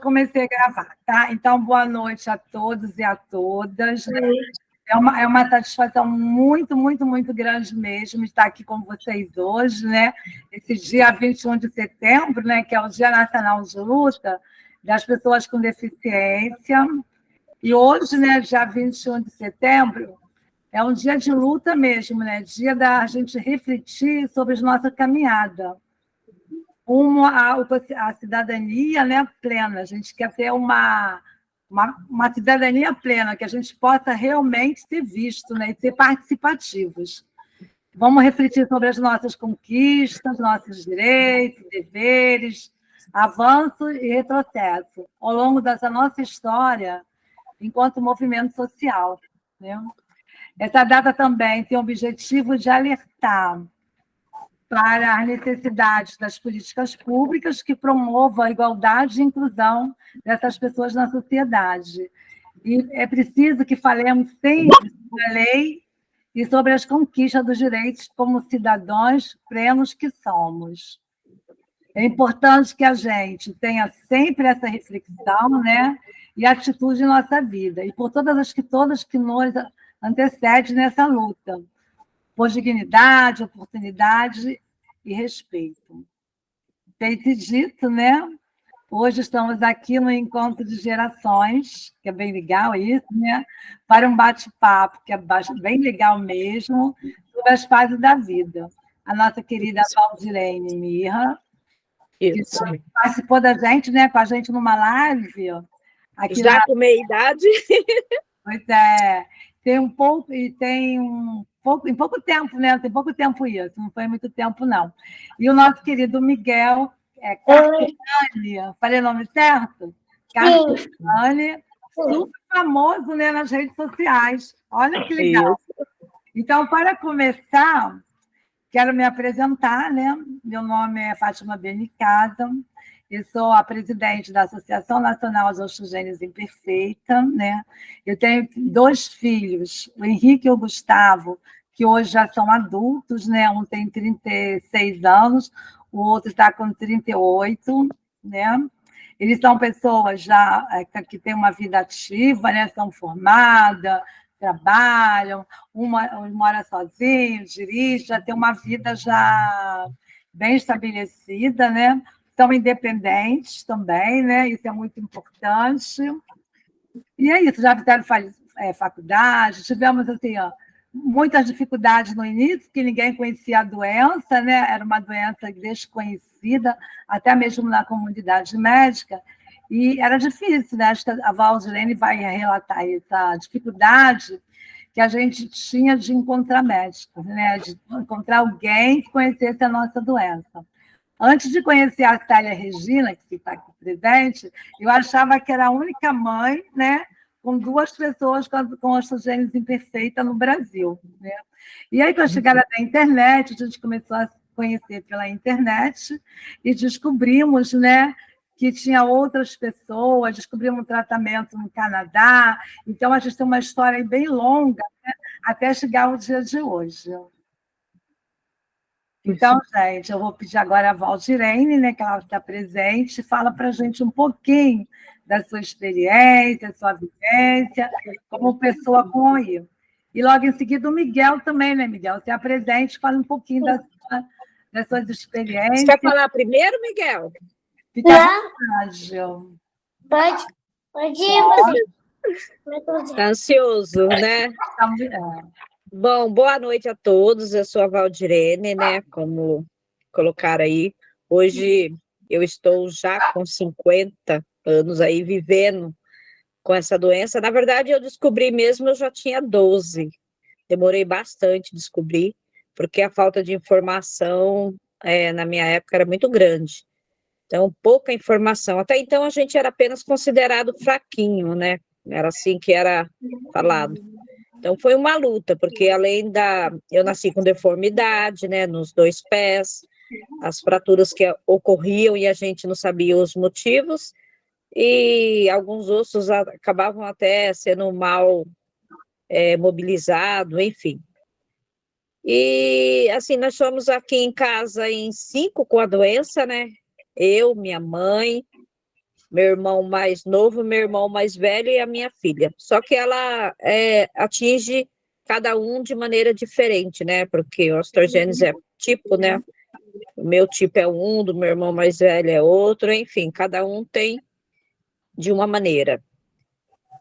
Comecei a gravar, tá? Então, boa noite a todos e a todas. É uma satisfação muito, muito, muito grande mesmo estar aqui com vocês hoje, né? Esse dia 21 de setembro, né? Que é o Dia Nacional de Luta das Pessoas com Deficiência. E hoje, né, dia 21 de setembro, é um dia de luta mesmo, né? Dia da gente refletir sobre a nossa caminhada a cidadania, né, plena. A gente quer ter uma cidadania plena, que a gente possa realmente ser visto, né, e ser participativos. Vamos refletir sobre as nossas conquistas, nossos direitos, deveres, avanço e retrocesso ao longo dessa nossa história enquanto movimento social, né? Essa data também tem o objetivo de alertar para as necessidades das políticas públicas que promovam a igualdade e inclusão dessas pessoas na sociedade. E é preciso que falemos sempre sobre a lei e sobre as conquistas dos direitos como cidadãos plenos que somos. É importante que a gente tenha sempre essa reflexão, né, e atitude em nossa vida, e por todas que nos antecedem nessa luta, por dignidade, oportunidade e respeito. Feito e dito, né? Hoje estamos aqui no Encontro de Gerações, que é bem legal isso, né? Para um bate-papo, que é bem legal mesmo, sobre as fases da vida. A nossa querida Valdirene Mirra, que participou da gente, né? Com a gente numa live. Aqui já com meia idade. Pois é. Tem em pouco tempo, né? Tem pouco tempo isso, não foi muito tempo, não. E o nosso querido Miguel Carpegiani, falei o nome certo? Carpegiani, super famoso, né, nas redes sociais. Olha que legal. Então, para começar, quero me apresentar, né? Meu nome é Fátima Benicasa, eu sou a presidente da Associação Nacional de Oxigênios Imperfeita, né? Eu tenho 2 filhos, o Henrique e o Gustavo, que hoje já são adultos, né? Um tem 36 anos, o outro está com 38, né? Eles são pessoas já que têm uma vida ativa, né? São formadas, trabalham, uma mora sozinho, dirige, já tem uma vida já bem estabelecida, né? São independentes também, né? Isso é muito importante. E é isso, já fizeram faculdade, tivemos assim, muitas dificuldades no início, porque ninguém conhecia a doença, né? Era uma doença desconhecida, até mesmo na comunidade médica, e era difícil, né? Acho que a Valdirene vai relatar essa dificuldade que a gente tinha de encontrar médicos, né? De encontrar alguém que conhecesse a nossa doença. Antes de conhecer a Célia Regina, que está aqui presente, eu achava que era a única mãe, né, com 2 pessoas com oxigênio imperfeita no Brasil, né? E aí, com a chegada da internet, a gente começou a conhecer pela internet e descobrimos, né, que tinha outras pessoas, descobrimos um tratamento no Canadá. Então, a gente tem uma história bem longa, né, até chegar ao dia de hoje. Então, gente, eu vou pedir agora a Valdirene, né, que ela está presente, fala para a gente um pouquinho da sua experiência, sua vivência, como pessoa com OI. E logo em seguida o Miguel também, né, Miguel? Se apresente, fala um pouquinho das suas experiências. Você quer falar primeiro, Miguel? Fica à vontade. Pode ir, você. Está ansioso, né? Bom, boa noite a todos. Eu sou a Valdirene, né? Como colocaram aí. Hoje eu estou já com 50 anos aí vivendo com essa doença. Na verdade, eu descobri mesmo, eu já tinha 12. Demorei bastante a descobrir, porque a falta de informação na minha época era muito grande. Então, pouca informação. Até então, a gente era apenas considerado fraquinho, né? Era assim que era falado. Então, foi uma luta, porque além eu nasci com deformidade, né, nos 2 pés, as fraturas que ocorriam e a gente não sabia os motivos, e alguns ossos acabavam até sendo mal mobilizados, enfim. E, assim, nós somos aqui em casa em 5 com a doença, né? Eu, minha mãe, meu irmão mais novo, meu irmão mais velho e a minha filha. Só que ela atinge cada um de maneira diferente, né? Porque o osteogênese é tipo, né? O meu tipo é um, do meu irmão mais velho é outro, enfim, cada um tem de uma maneira.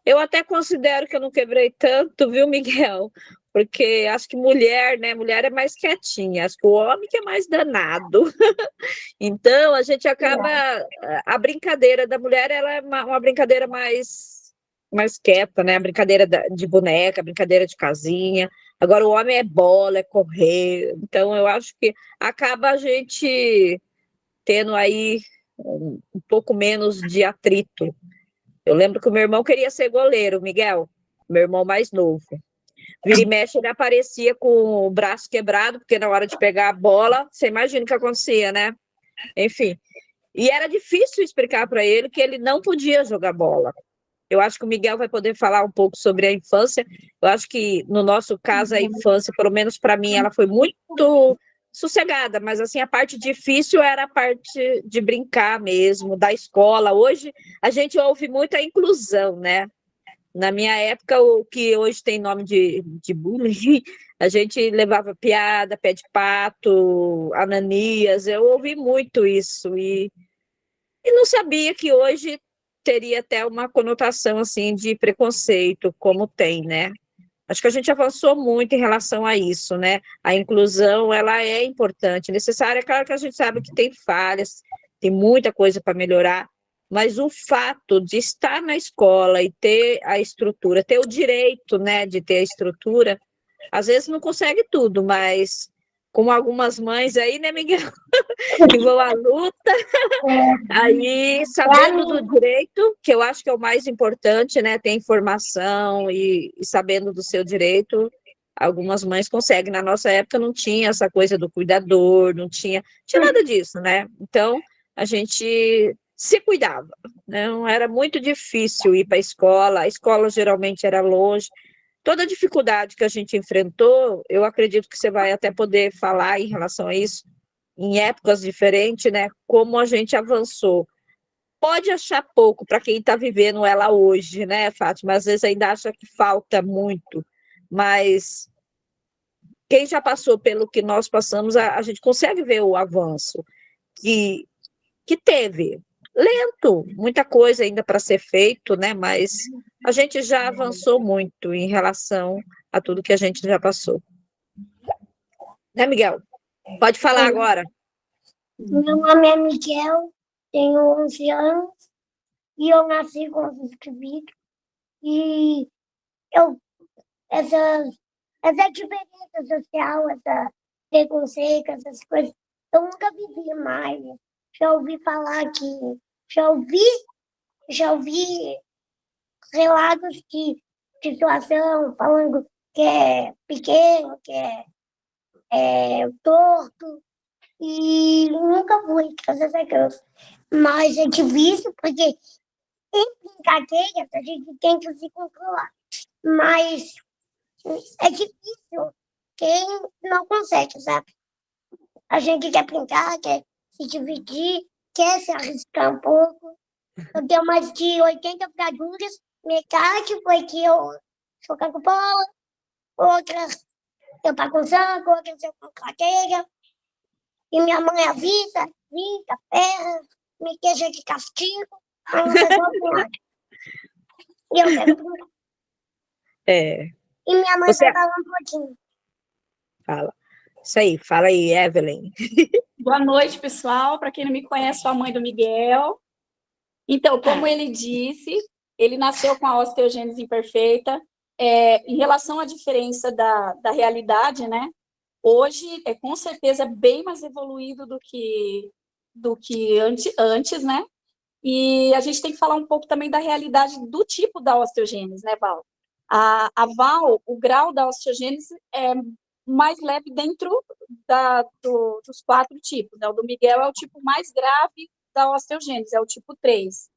Eu até considero que eu não quebrei tanto, viu, Miguel? Porque acho que mulher, né? Mulher é mais quietinha, acho que o homem que é mais danado. Então, a gente acaba. A brincadeira da mulher, ela é uma brincadeira mais quieta, né? A brincadeira de boneca, a brincadeira de casinha. Agora, o homem é bola, é correr. Então, eu acho que acaba a gente tendo aí um pouco menos de atrito. Eu lembro que o meu irmão queria ser goleiro, Miguel, meu irmão mais novo. Vira e mexe, ele aparecia com o braço quebrado, porque na hora de pegar a bola, você imagina o que acontecia, né? Enfim. E era difícil explicar para ele que ele não podia jogar bola. Eu acho que o Miguel vai poder falar um pouco sobre a infância. Eu acho que, no nosso caso, a infância, pelo menos para mim, ela foi muito sossegada, mas assim, a parte difícil era a parte de brincar mesmo, da escola. Hoje, a gente ouve muito a inclusão, né? Na minha época, o que hoje tem nome de bullying, a gente levava piada, pé de pato, Ananias, eu ouvi muito isso, e não sabia que hoje teria até uma conotação assim de preconceito, como tem, né? Acho que a gente avançou muito em relação a isso, né? A inclusão, ela é importante, necessária. É claro que a gente sabe que tem falhas, tem muita coisa para melhorar, mas o fato de estar na escola e ter a estrutura, ter o direito, né, de ter a estrutura, às vezes não consegue tudo, mas como algumas mães aí, né, Miguel, que vão à luta, aí sabendo do direito, que eu acho que é o mais importante, né, ter informação e sabendo do seu direito, algumas mães conseguem. Na nossa época não tinha essa coisa do cuidador, não tinha nada disso, né? Então, a gente se cuidava, não era muito difícil ir para a escola geralmente era longe. Toda a dificuldade que a gente enfrentou, eu acredito que você vai até poder falar em relação a isso, em épocas diferentes, né? Como a gente avançou. Pode achar pouco para quem está vivendo ela hoje, né, Fátima? Às vezes ainda acha que falta muito, mas quem já passou pelo que nós passamos, a gente consegue ver o avanço que teve. Lento, muita coisa ainda para ser feito, né? Mas a gente já avançou muito em relação a tudo que a gente já passou. Né, Miguel? Pode falar agora. Meu nome é Miguel, tenho 11 anos e eu nasci com os escrevidos. E eu, essa diferença social, essa preconceito, essas coisas, eu nunca vivi mais. Já ouvi falar que, já ouvi relatos de situação falando que é pequeno, que é torto, e nunca fui fazer essa criança. Mas é difícil, porque em brincadeiras a gente tem que se controlar. Mas é difícil quem não consegue, sabe? A gente quer brincar, quer se dividir, quer se arriscar um pouco. Eu tenho mais de 80 fraduras, metade foi que eu jogar com bola, outra eu bagunçando, outra eu com cadeira. E minha mãe avisa, grita, berra, me deixa de castigo, mas não resolve nada. E eu quero brincar. É, E minha mãe vai falar um pouquinho. Fala. Isso aí, fala aí, Evelyn. Boa noite, pessoal. Para quem não me conhece, sou a mãe do Miguel. Então, como ele disse, ele nasceu com a osteogênese imperfeita. Em relação à diferença da realidade, né? Hoje é com certeza bem mais evoluído do que antes, né? E a gente tem que falar um pouco também da realidade do tipo da osteogênese, né, Val? A Val, o grau da osteogênese é mais leve dentro dos 4 tipos, né? O do Miguel é o tipo mais grave da osteogênese, é o tipo 3.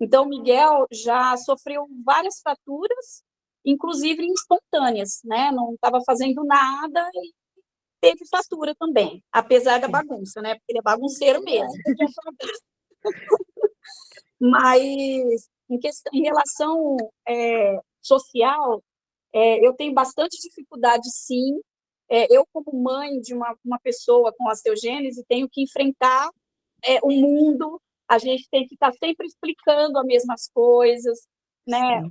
Então, o Miguel já sofreu várias fraturas, inclusive espontâneas, né? Não estava fazendo nada e teve fratura também, apesar da bagunça, né? Porque ele é bagunceiro mesmo. Mas em relação social, eu tenho bastante dificuldade, sim. Eu, como mãe de uma pessoa com osteogênese, tenho que enfrentar o mundo, a gente tem que estar sempre explicando as mesmas coisas, né?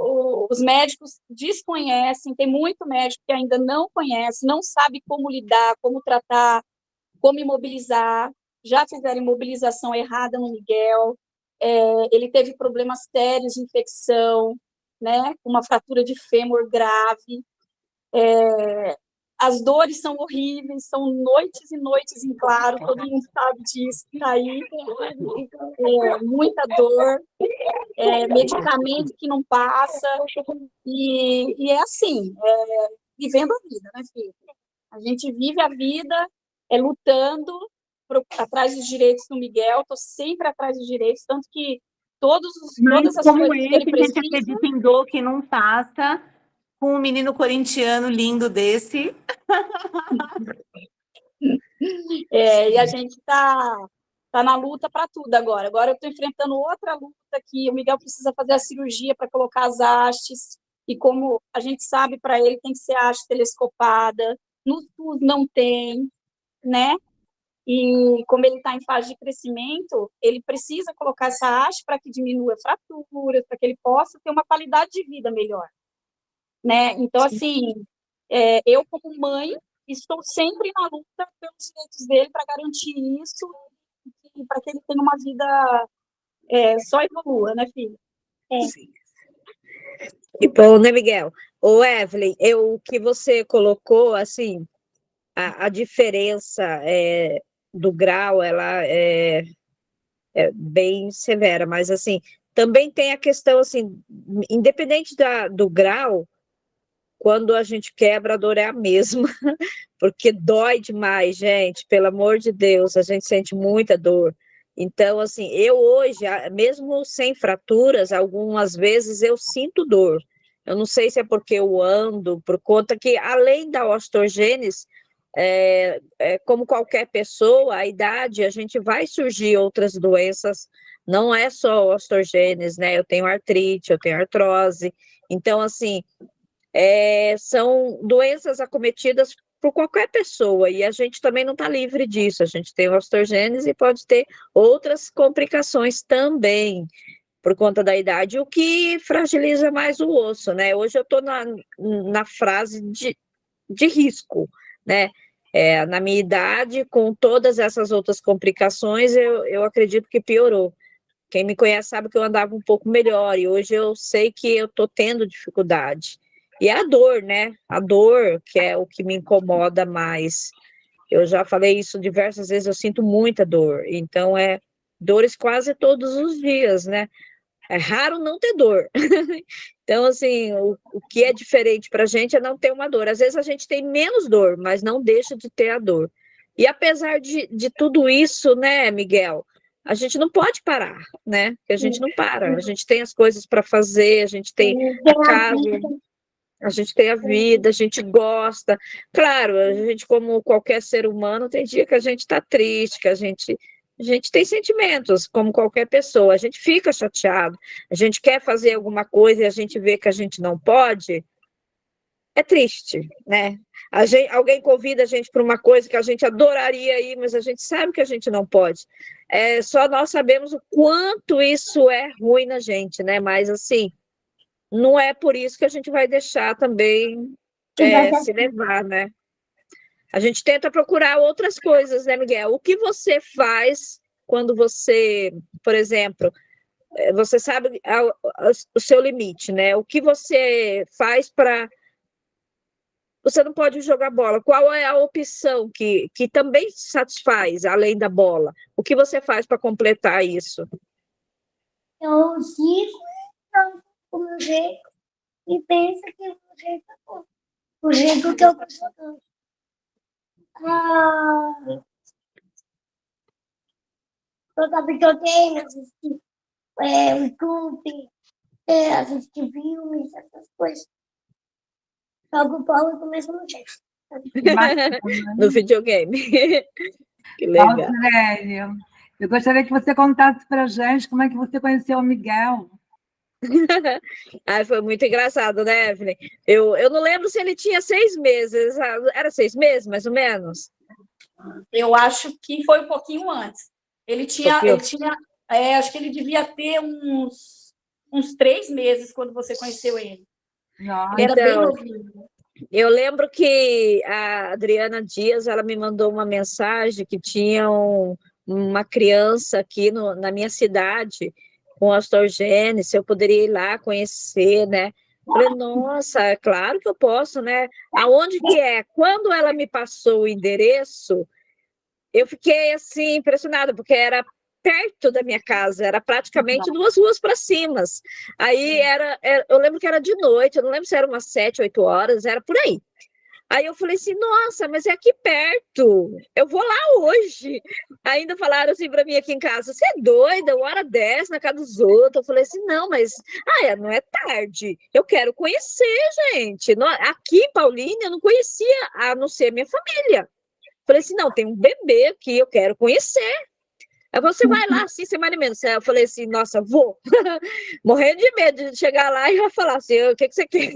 Os médicos desconhecem, tem muito médico que ainda não conhece, não sabe como lidar, como tratar, como imobilizar, já fizeram imobilização errada no Miguel, ele teve problemas sérios de infecção, né? Uma fratura de fêmur grave, as dores são horríveis, são noites e noites em claro, todo mundo sabe disso, tá aí, muita dor, medicamento que não passa, e é assim, vivendo a vida, né, filho? A gente vive a vida lutando atrás dos direitos do Miguel, estou sempre atrás dos direitos, tanto que todas as como coisas que ele esse, a gente precisa... acredita em dor que não passa, com um menino corintiano lindo desse. E a gente está na luta para tudo agora. Agora eu estou enfrentando outra luta que o Miguel precisa fazer a cirurgia para colocar as hastes, e como a gente sabe, para ele tem que ser haste telescopada, no SUS não tem, né? E como ele está em fase de crescimento, ele precisa colocar essa haste para que diminua fraturas, para que ele possa ter uma qualidade de vida melhor, né? Então, assim, eu como mãe estou sempre na luta pelos direitos dele para garantir isso, para que ele tenha uma vida só evolua, né, filho? E bom, né, Miguel? Ô, Evelyn, o que você colocou, assim, a diferença do grau, ela é bem severa, mas, assim, também tem a questão, assim, independente do grau, quando a gente quebra, a dor é a mesma, porque dói demais, gente, pelo amor de Deus, a gente sente muita dor. Então, assim, eu hoje, mesmo sem fraturas, algumas vezes eu sinto dor. Eu não sei se é porque eu ando, por conta que, além da osteogênese, como qualquer pessoa, a idade, a gente vai surgir outras doenças, não é só osteogênese, né? Eu tenho artrite, eu tenho artrose. Então, assim, são doenças acometidas por qualquer pessoa, e a gente também não está livre disso, a gente tem osteogênese e pode ter outras complicações também, por conta da idade, o que fragiliza mais o osso, né? Hoje eu estou na fase de risco, né? Na minha idade, com todas essas outras complicações, eu acredito que piorou. Quem me conhece sabe que eu andava um pouco melhor, e hoje eu sei que eu estou tendo dificuldade. E a dor, né? A dor, que é o que me incomoda mais. Eu já falei isso diversas vezes, eu sinto muita dor. Então, dores quase todos os dias, né? É raro não ter dor. Então, assim, o que é diferente para a gente é não ter uma dor. Às vezes a gente tem menos dor, mas não deixa de ter a dor. E apesar de tudo isso, né, Miguel, a gente não pode parar, né? Porque a gente não para. A gente tem as coisas para fazer, a gente tem a casa, a gente tem a vida, a gente gosta. Claro, a gente, como qualquer ser humano, tem dia que a gente está triste, que a gente tem sentimentos, como qualquer pessoa. A gente fica chateado, a gente quer fazer alguma coisa e a gente vê que a gente não pode. É triste, né? Alguém convida a gente para uma coisa que a gente adoraria ir, mas a gente sabe que a gente não pode. Só nós sabemos o quanto isso é ruim na gente, né? Mas, assim, não é por isso que a gente vai deixar também se levar, né? A gente tenta procurar outras coisas, né, Miguel? O que você faz quando você, por exemplo, você sabe o seu limite, né? O que você faz para... Você não pode jogar bola. Qual é a opção que também satisfaz, além da bola? O que você faz para completar isso? Eu sigo o meu jeito e penso que o jeito que eu tô jogando. Jogar videogame, assistir YouTube, assistir filmes, essas coisas. Jogo bola do mesmo jeito. No videogame. Que legal. Valdirene, Eu gostaria que você contasse para a gente como é que você conheceu o Miguel. Foi muito engraçado, né, Evelyn? Eu não lembro se ele tinha 6 meses. Era 6 meses, mais ou menos? Eu acho que foi um pouquinho antes. Acho que ele devia ter uns 3 meses quando você conheceu ele. Nossa. Ele era bem novinho. Eu lembro que a Adriana Dias, ela me mandou uma mensagem que tinha uma criança aqui na minha cidade com osteogênese, se eu poderia ir lá conhecer, né? Falei, nossa, é claro que eu posso, né? Aonde que é? Quando ela me passou o endereço, eu fiquei, assim, impressionada, porque era perto da minha casa, era praticamente 2 ruas para cima. Aí eu lembro que era de noite, eu não lembro se era umas 7, 8 horas, era por aí. Aí eu falei assim, nossa, mas é aqui perto, eu vou lá hoje. Ainda falaram assim para mim aqui em casa, você é doida, 1h10 na casa dos outros. Eu falei assim, não, mas não é tarde, eu quero conhecer, gente. Aqui em Paulínia eu não conhecia, a não ser minha família. Falei assim, não, tem um bebê aqui, eu quero conhecer. Aí você vai lá, assim, semana e menos. Eu falei assim, nossa, vou. Morrendo de medo de chegar lá e já falar assim, o que você quer?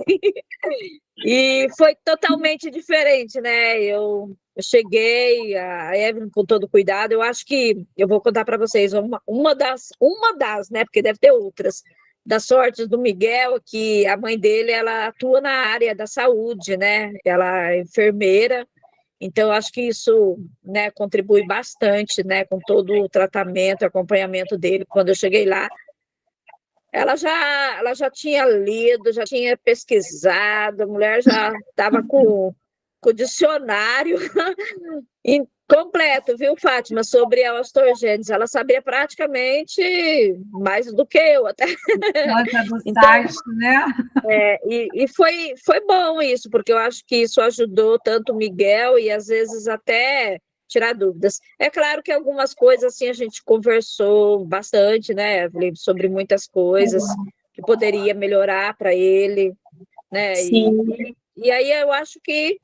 E foi totalmente diferente, né? Eu cheguei, a Evelyn com todo cuidado. Eu acho que eu vou contar para vocês uma das, né? Porque deve ter outras, das sortes do Miguel, que a mãe dele, ela atua na área da saúde, né? Ela é enfermeira. Então, acho que isso, né, contribui bastante, né, com todo o tratamento, acompanhamento dele. Quando eu cheguei lá, ela já tinha lido, já tinha pesquisado, a mulher já estava com o dicionário completo, viu, Fátima, sobre a osteogênese. Ela sabia praticamente mais do que eu, até. Nossa, do Então, site, né? E foi bom isso, porque eu acho que isso ajudou tanto o Miguel e às vezes até tirar dúvidas. É claro que algumas coisas assim a gente conversou bastante, né, Evelyn, sobre muitas coisas que poderia melhorar para ele, né? Sim. E aí eu acho que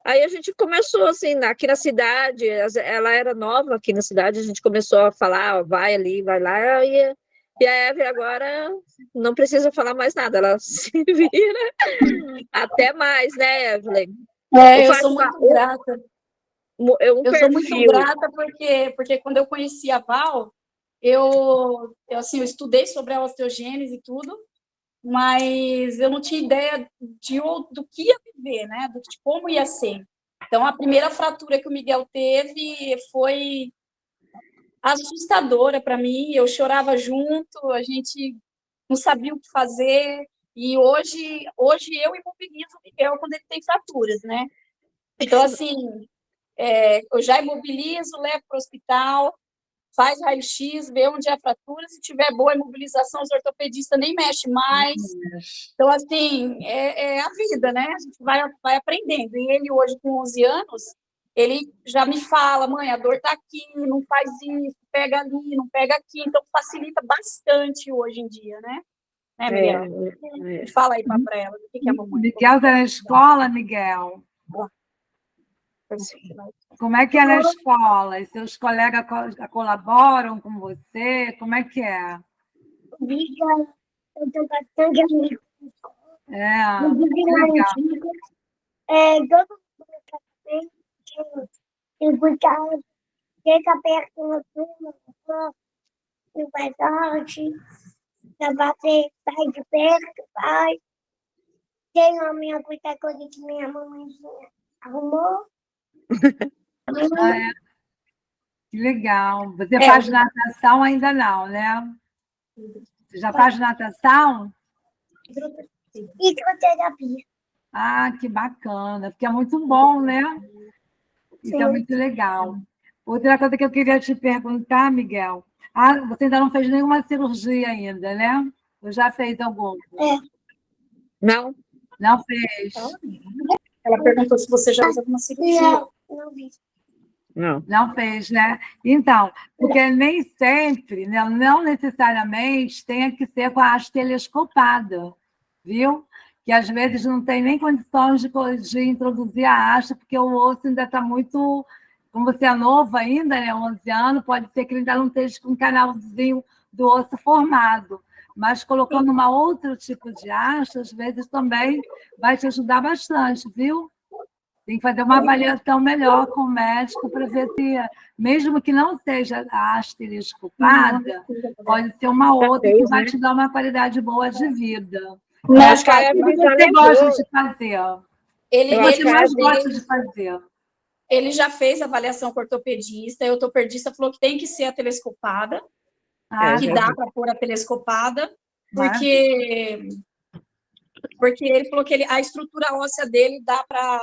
aí a gente começou assim, aqui na cidade, ela era nova aqui na cidade, a gente começou a falar, ó, vai ali, vai lá, e a Eve agora não precisa falar mais nada, ela se vira até mais, né, Evelyn? Eu sou muito grata. Eu sou muito grata porque quando eu conheci a Val, eu estudei sobre a osteogênese e tudo, mas eu não tinha ideia do que ia viver, né? De como ia ser. Então, a primeira fratura que o Miguel teve foi assustadora para mim. Eu chorava junto, a gente não sabia o que fazer. E hoje eu imobilizo o Miguel quando ele tem fraturas, né? Então, assim, eu já imobilizo, levo para o hospital, faz raio-x, vê onde é a fratura, se tiver boa imobilização, os ortopedistas nem mexem mais. Então, assim, é a vida, né? A gente vai aprendendo. E ele hoje, com 11 anos, ele já me fala, mãe, a dor está aqui, não faz isso, pega ali, não pega aqui. Então, facilita bastante hoje em dia, né? Né, Miguel? Fala aí para ela, o que é a mamãe? Miguel está na escola, Miguel? Como é que é na escola? E seus colegas colaboram com você? Como é que é? Miguel, eu tenho bastante amigos. Legal. Todo mundo tem cuidado, chega perto do turno, não faz arte, já bater, sai de perto, vai. Tem a minha muita coisa que minha mamãezinha arrumou. Que legal. Você faz natação ainda não, né? Você já faz natação? Hidroterapia. Ah, que bacana, porque é muito bom, né? Isso é muito legal. Outra coisa que eu queria te perguntar, Miguel, você ainda não fez nenhuma cirurgia ainda, né? Ou já fez alguma? Não. Não fez? Ela perguntou se você já fez alguma cirurgia. Não vi. Não fez, né? Então, porque nem sempre, né, não necessariamente, tem que ser com a haste telescopada, viu? Que às vezes não tem nem condições de introduzir a haste, porque o osso ainda está muito como você é novo ainda, né, 11 anos, pode ser que ele ainda não esteja com um canalzinho do osso formado, mas colocando uma outro tipo de haste, às vezes também vai te ajudar bastante, viu? Tem que fazer uma avaliação melhor com o médico para ver se, mesmo que não seja a haste telescopada, pode ser uma outra que vai te dar uma qualidade boa de vida. Acho que a O que Evelyn já você gosta lembrou. de fazer? O Ele, que Eu acho você que a mais Evelyn... gosta de fazer? ele já fez avaliação com o ortopedista, e o ortopedista falou que tem que ser a telescopada, que já dá vi. para pôr a telescopada, Maravilha. porque ele falou que a estrutura óssea dele dá para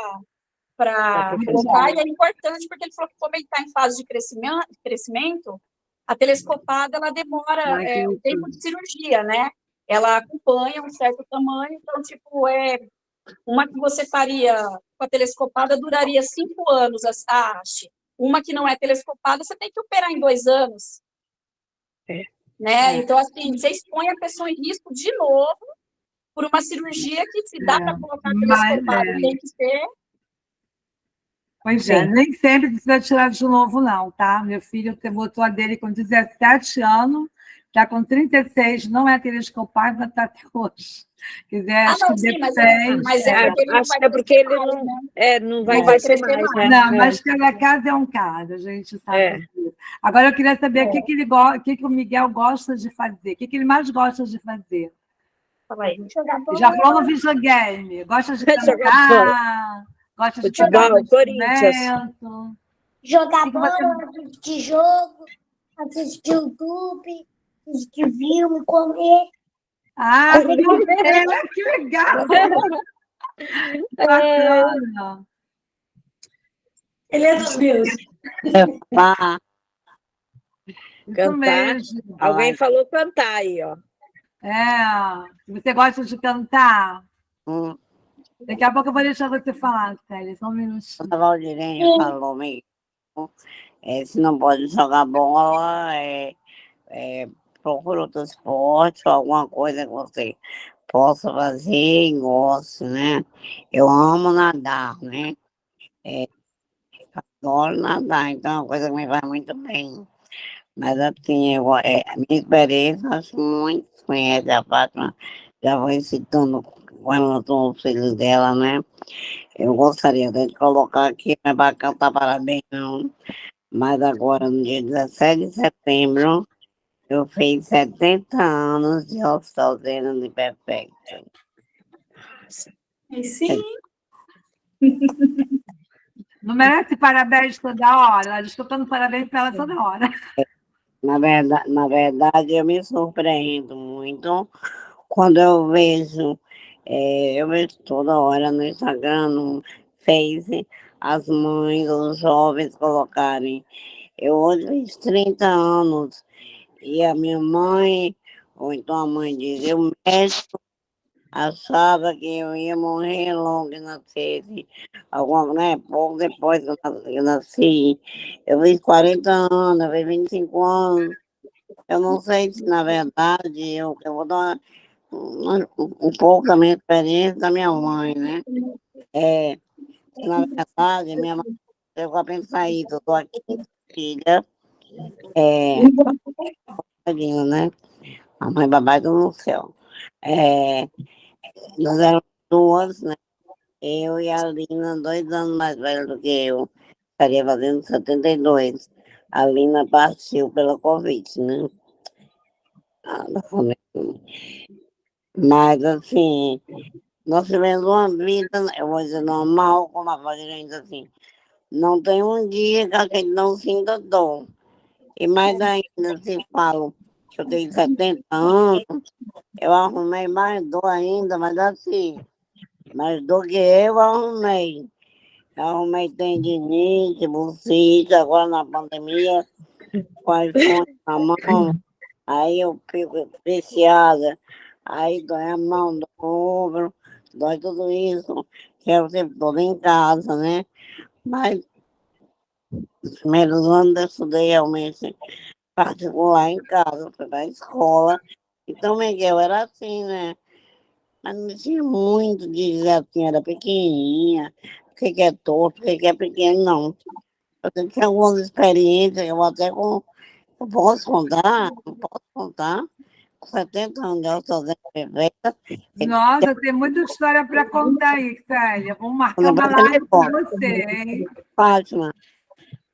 pra colocar, e é importante, porque ele falou que como ele está em fase de crescimento, a telescopada ela demora o tempo de cirurgia, né? Ela acompanha um certo tamanho, então, tipo, uma que você faria com a telescopada duraria 5 anos, a haste. Uma que não é telescopada, você tem que operar em 2 anos. Né? Então, assim, você expõe a pessoa em risco de novo por uma cirurgia que, se dá para colocar telescopada, tem que ser. Pois é, nem sempre precisa tirar de novo, não, tá? Meu filho botou a dele com 17 anos, está com 36, não é telescopado, mas está até hoje. Quiser, acho não, que sim, depois. mas é porque ele não vai não vai crescer mais, né? Não, mas cada caso é um caso, a gente sabe disso. Agora eu queria saber o que o Miguel gosta de fazer, o que ele mais gosta de fazer. Já falou no videogame, gosta de cantar, gosta de tocar um instrumento. Jogar bola, assistir jogo, assistir YouTube, assistir filme, comer. Que legal! Bacana! Ele é dos meus. Cantar. Alguém falou cantar aí, ó. Você gosta de cantar? Daqui a pouco eu vou deixar você falar, Célia, só um minutinho. A Valdirene falou mesmo. Se não pode jogar bola, procura outro esporte ou alguma coisa que você possa fazer e goste, né? Eu amo nadar, né? Adoro nadar, então é uma coisa que me vai muito bem. Mas assim, a minha experiência, acho que muitos conhecem a Fátima, já foi citando com relação aos filhos dela, né? Eu gostaria até de colocar aqui, não é para cantar parabéns, não. Mas agora, no dia 17 de setembro, eu fiz 70 anos de Hospital de Perfeito. Sim. Não merece parabéns toda hora? Ela diz que eu estou dando parabéns para ela toda hora. Na verdade, eu me surpreendo muito quando eu vejo toda hora no Instagram, no Face, as mães, os jovens colocarem. Eu hoje fiz 30 anos e a minha mãe, ou então a mãe dizia, o médico achava que eu ia morrer logo que nascesse. Pouco depois que eu nasci. Eu fiz 40 anos, eu fiz 25 anos. Eu não sei se, na verdade, eu vou dar um pouco da minha experiência da minha mãe, né? Na verdade, minha mãe chegou a pensar isso. Eu estou aqui, filha, né? A mãe e papai estão no céu. Nós éramos duas, né? Eu e a Lina, 2 anos mais velha do que eu. Estaria fazendo 72. A Lina partiu pela Covid, né? Mas, assim, nós tivemos uma vida, eu vou dizer, normal, como a Valdirene diz assim. Não tem um dia que a gente não sinta dor. E mais ainda, se falo que eu tenho 70 anos, eu arrumei mais dor ainda, mas assim, mais dor que eu arrumei. Eu arrumei tendinite, bursite, agora na pandemia, com a iPhone na mão, aí eu fico viciada, aí dói a mão, dói o ombro, dói tudo isso, que eu sempre todo em casa, né? Mas os primeiros anos eu estudei realmente particular em casa, fui para a escola. Então, Miguel, era assim, né? Mas não tinha muito de dizer assim, era pequenininha, o que é torto, o que é pequeno, não. Eu tinha algumas experiências, eu posso contar, não posso contar. Com 70 anos de autodefesa perfeita. Nossa, tem muita história para contar aí, Célia. Vamos marcar uma live com você, hein? Fátima,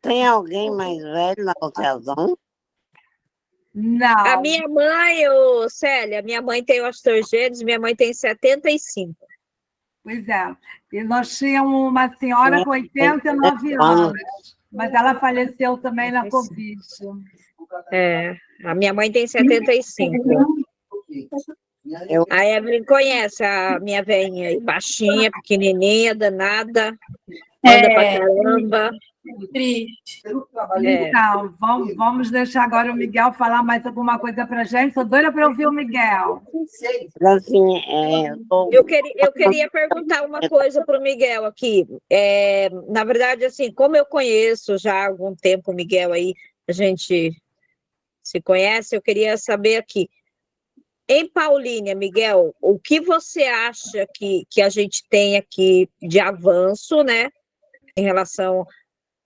tem alguém mais velho na associação? A Não, minha mãe, Célia, minha mãe tem osteogênese, minha mãe tem 75. pois é. E nós tínhamos uma senhora com 89 anos, mas ela faleceu também na Covid. A minha mãe tem 75. A Evelyn conhece a minha velhinha aí, baixinha, pequenininha, danada, anda pra caramba. Triste. Então, vamos deixar agora o Miguel falar mais alguma coisa para a gente. Estou doida para ouvir o Miguel. Assim, Eu queria perguntar uma coisa para o Miguel aqui. Na verdade, assim, como eu conheço já há algum tempo o Miguel aí, a gente se conhece, eu queria saber aqui. Em Paulínia, Miguel, o que você acha que a gente tem aqui de avanço, né, em relação,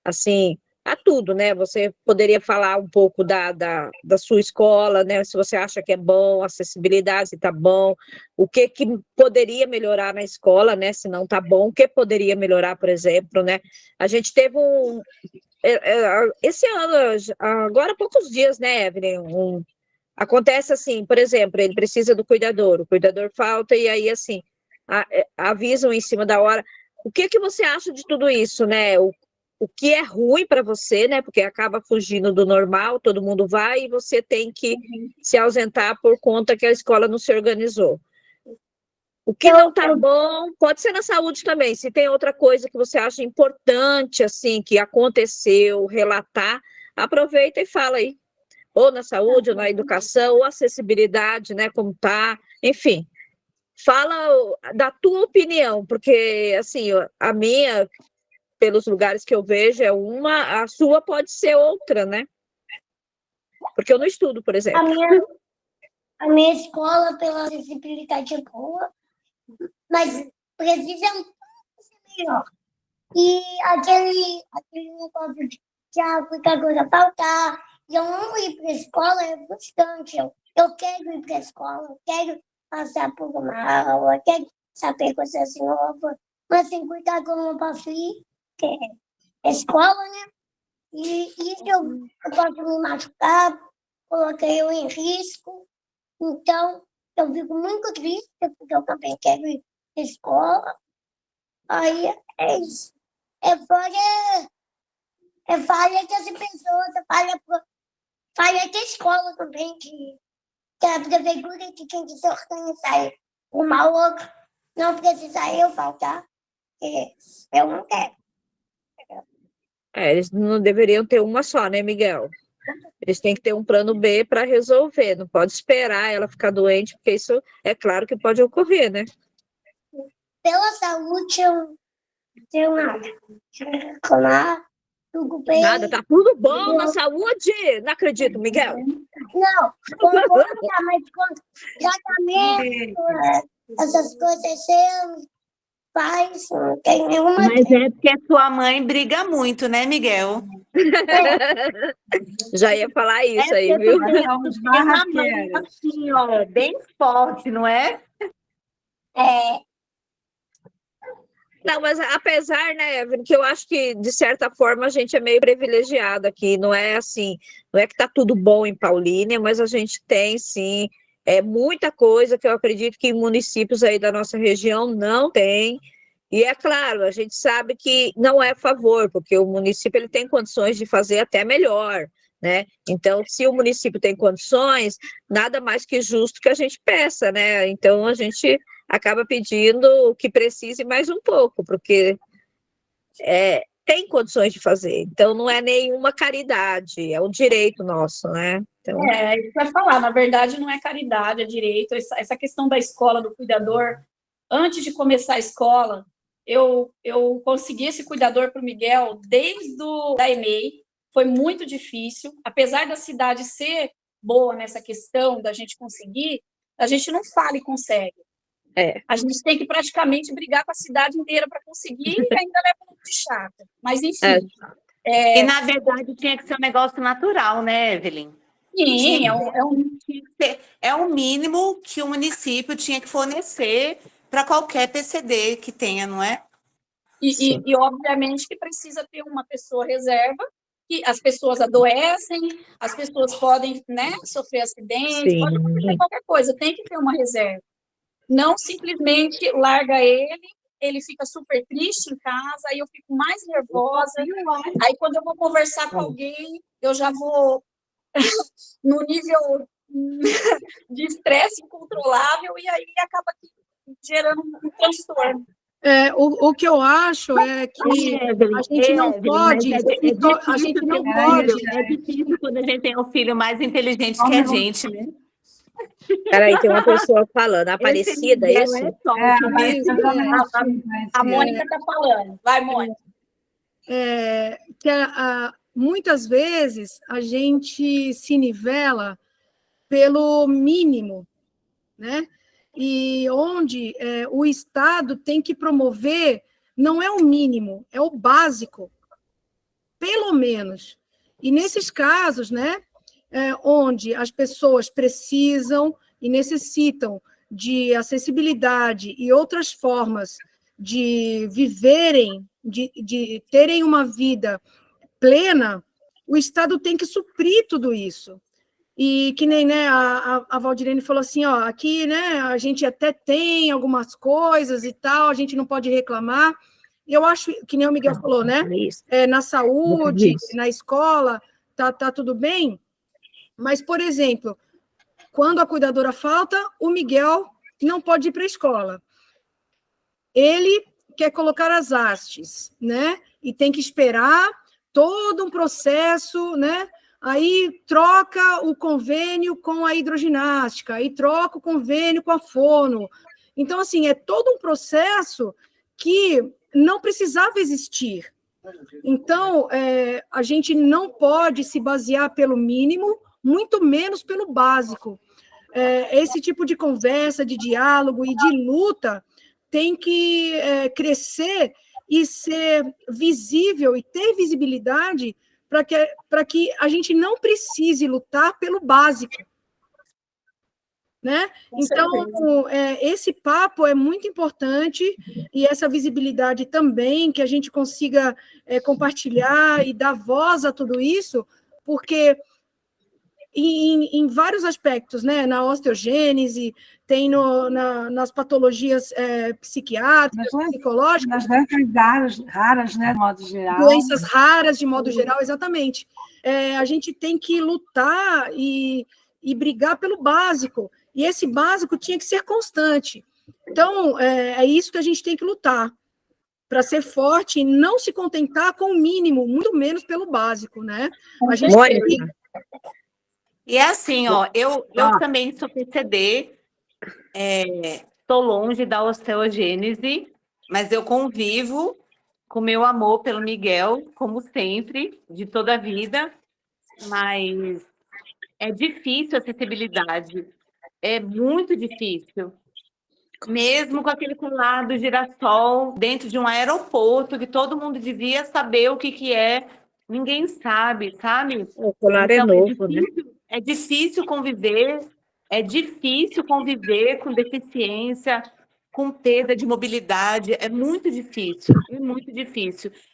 assim, a tudo, né? Você poderia falar um pouco da sua escola, né? Se você acha que é bom, acessibilidade, se está bom, o que poderia melhorar na escola, né? Se não está bom, o que poderia melhorar, por exemplo, né? A gente teve esse ano, agora há poucos dias, né, Evelyn, acontece assim, por exemplo, ele precisa do cuidador, o cuidador falta e aí, assim, avisam em cima da hora. O que você acha de tudo isso, né? O que é ruim para você, né? Porque acaba fugindo do normal, todo mundo vai e você tem que se ausentar por conta que a escola não se organizou. O que não está bom, pode ser na saúde também. Se tem outra coisa que você acha importante, assim, que aconteceu, relatar, aproveita e fala aí. Ou na saúde, ou na educação, ou acessibilidade, né, como tá, enfim. Fala da tua opinião, porque, assim, a minha, pelos lugares que eu vejo, é uma, a sua pode ser outra, né? Porque eu não estudo, por exemplo. A minha escola, pela acessibilidade, é boa, mas precisa ser melhor. E aquele negócio de ficar coisa faltar, e eu não ir para a escola é frustrante. Eu quero ir para a escola, eu quero passar por uma aula, eu quero saber coisas novas, mas sem cuidar que eu não posso ir, que é escola, né? E isso eu posso me machucar, coloquei eu em risco. Então, eu fico muito triste, porque eu também quero ir para a escola. Aí é isso. É falha das pessoas, falha da escola também, que a prefeitura que tem que se organizar uma ou outra. Não precisa eu faltar, porque eu não quero. Eles não deveriam ter uma só, né, Miguel? Eles têm que ter um plano B para resolver, não pode esperar ela ficar doente, porque isso é claro que pode ocorrer, né? Pela saúde, eu não tenho nada. Reclamar, tudo bem. Nada, tá tudo bom na saúde? Não acredito, Miguel. Não, concorda, mas tratamento, essas coisas você faz, não tem nenhuma. Mas é porque a sua mãe briga muito, né, Miguel? Já ia falar isso aí, porque viu? tu Somos tem uma mãe barraqueiras. assim, ó, bem forte, não é? Não, mas apesar, né, Evelyn, que eu acho que, de certa forma, a gente é meio privilegiado aqui, não é assim, não é que está tudo bom em Paulínia, mas a gente tem, sim, muita coisa que eu acredito que em municípios aí da nossa região não tem, e é claro, a gente sabe que não é a favor, porque o município ele tem condições de fazer até melhor, né? Então, se o município tem condições, nada mais que justo que a gente peça, né? Então, a gente acaba pedindo que precise mais um pouco, porque tem condições de fazer. Então, não é nenhuma caridade, é um direito nosso, né? Então... isso vai falar, na verdade, não é caridade, é direito. Essa questão da escola, do cuidador, antes de começar a escola, eu consegui esse cuidador para o Miguel desde da EMEI, foi muito difícil, apesar da cidade ser boa nessa questão da gente conseguir, a gente não fala e consegue. A gente tem que praticamente brigar com a cidade inteira para conseguir e ainda leva muito de chata. Mas, enfim, E, na verdade, tinha que ser um negócio natural, né, Evelyn? Sim, É o mínimo que o município tinha que fornecer para qualquer PCD que tenha, não é? e obviamente que precisa ter uma pessoa reserva, que as pessoas adoecem, as pessoas podem, né, sofrer acidente, Sim. pode acontecer qualquer coisa, tem que ter uma reserva. Não simplesmente larga ele fica super triste em casa, aí eu fico mais nervosa, aí quando eu vou conversar com alguém, eu já vou no nível de estresse incontrolável, e aí acaba gerando um transtorno. O que eu acho é que a gente não pode, a gente não pode. É difícil quando a gente tem um filho mais inteligente que a gente, né? Peraí, tem uma pessoa falando. Aparecida, Esse esse? A Mônica está falando. Vai, Mônica. Muitas vezes a gente se nivela pelo mínimo, né? E onde o Estado tem que promover, não é o mínimo, é o básico, pelo menos. E nesses casos, né, onde as pessoas precisam e necessitam de acessibilidade e outras formas de viverem, de terem uma vida plena, o Estado tem que suprir tudo isso. E que nem, né, a Valdirene falou assim, ó, aqui, né, a gente até tem algumas coisas e tal, a gente não pode reclamar. Eu acho, que nem o Miguel falou, né, na saúde, na escola, tá tudo bem, mas, por exemplo, quando a cuidadora falta, o Miguel não pode ir para a escola. Ele quer colocar as hastes, né, e tem que esperar todo um processo, né, aí troca o convênio com a hidroginástica, aí troca o convênio com a fono. Então, assim, é todo um processo que não precisava existir. Então, a gente não pode se basear pelo mínimo, muito menos pelo básico. Esse tipo de conversa, de diálogo e de luta tem que crescer e ser visível e ter visibilidade para que a gente não precise lutar pelo básico, né? Então, esse papo é muito importante e essa visibilidade também, que a gente consiga compartilhar e dar voz a tudo isso, porque em vários aspectos, né? Na osteogênese, tem nas patologias psiquiátricas, psicológicas. Nas doenças raras, né, de modo geral. Doenças raras, de modo geral, exatamente. A gente tem que lutar e brigar pelo básico. E esse básico tinha que ser constante. Então, é isso que a gente tem que lutar, para ser forte e não se contentar com o mínimo, muito menos pelo básico, né? A gente tem que... E é assim, ó, eu também sou PCD, estou longe da osteogênese, mas eu convivo com meu amor pelo Miguel, como sempre, de toda a vida, mas é difícil a acessibilidade, é muito difícil. Mesmo com aquele colar do girassol dentro de um aeroporto, que todo mundo devia saber o que é, ninguém sabe, sabe? O colar então, é novo, né? É difícil conviver com deficiência, com perda de mobilidade, é muito difícil.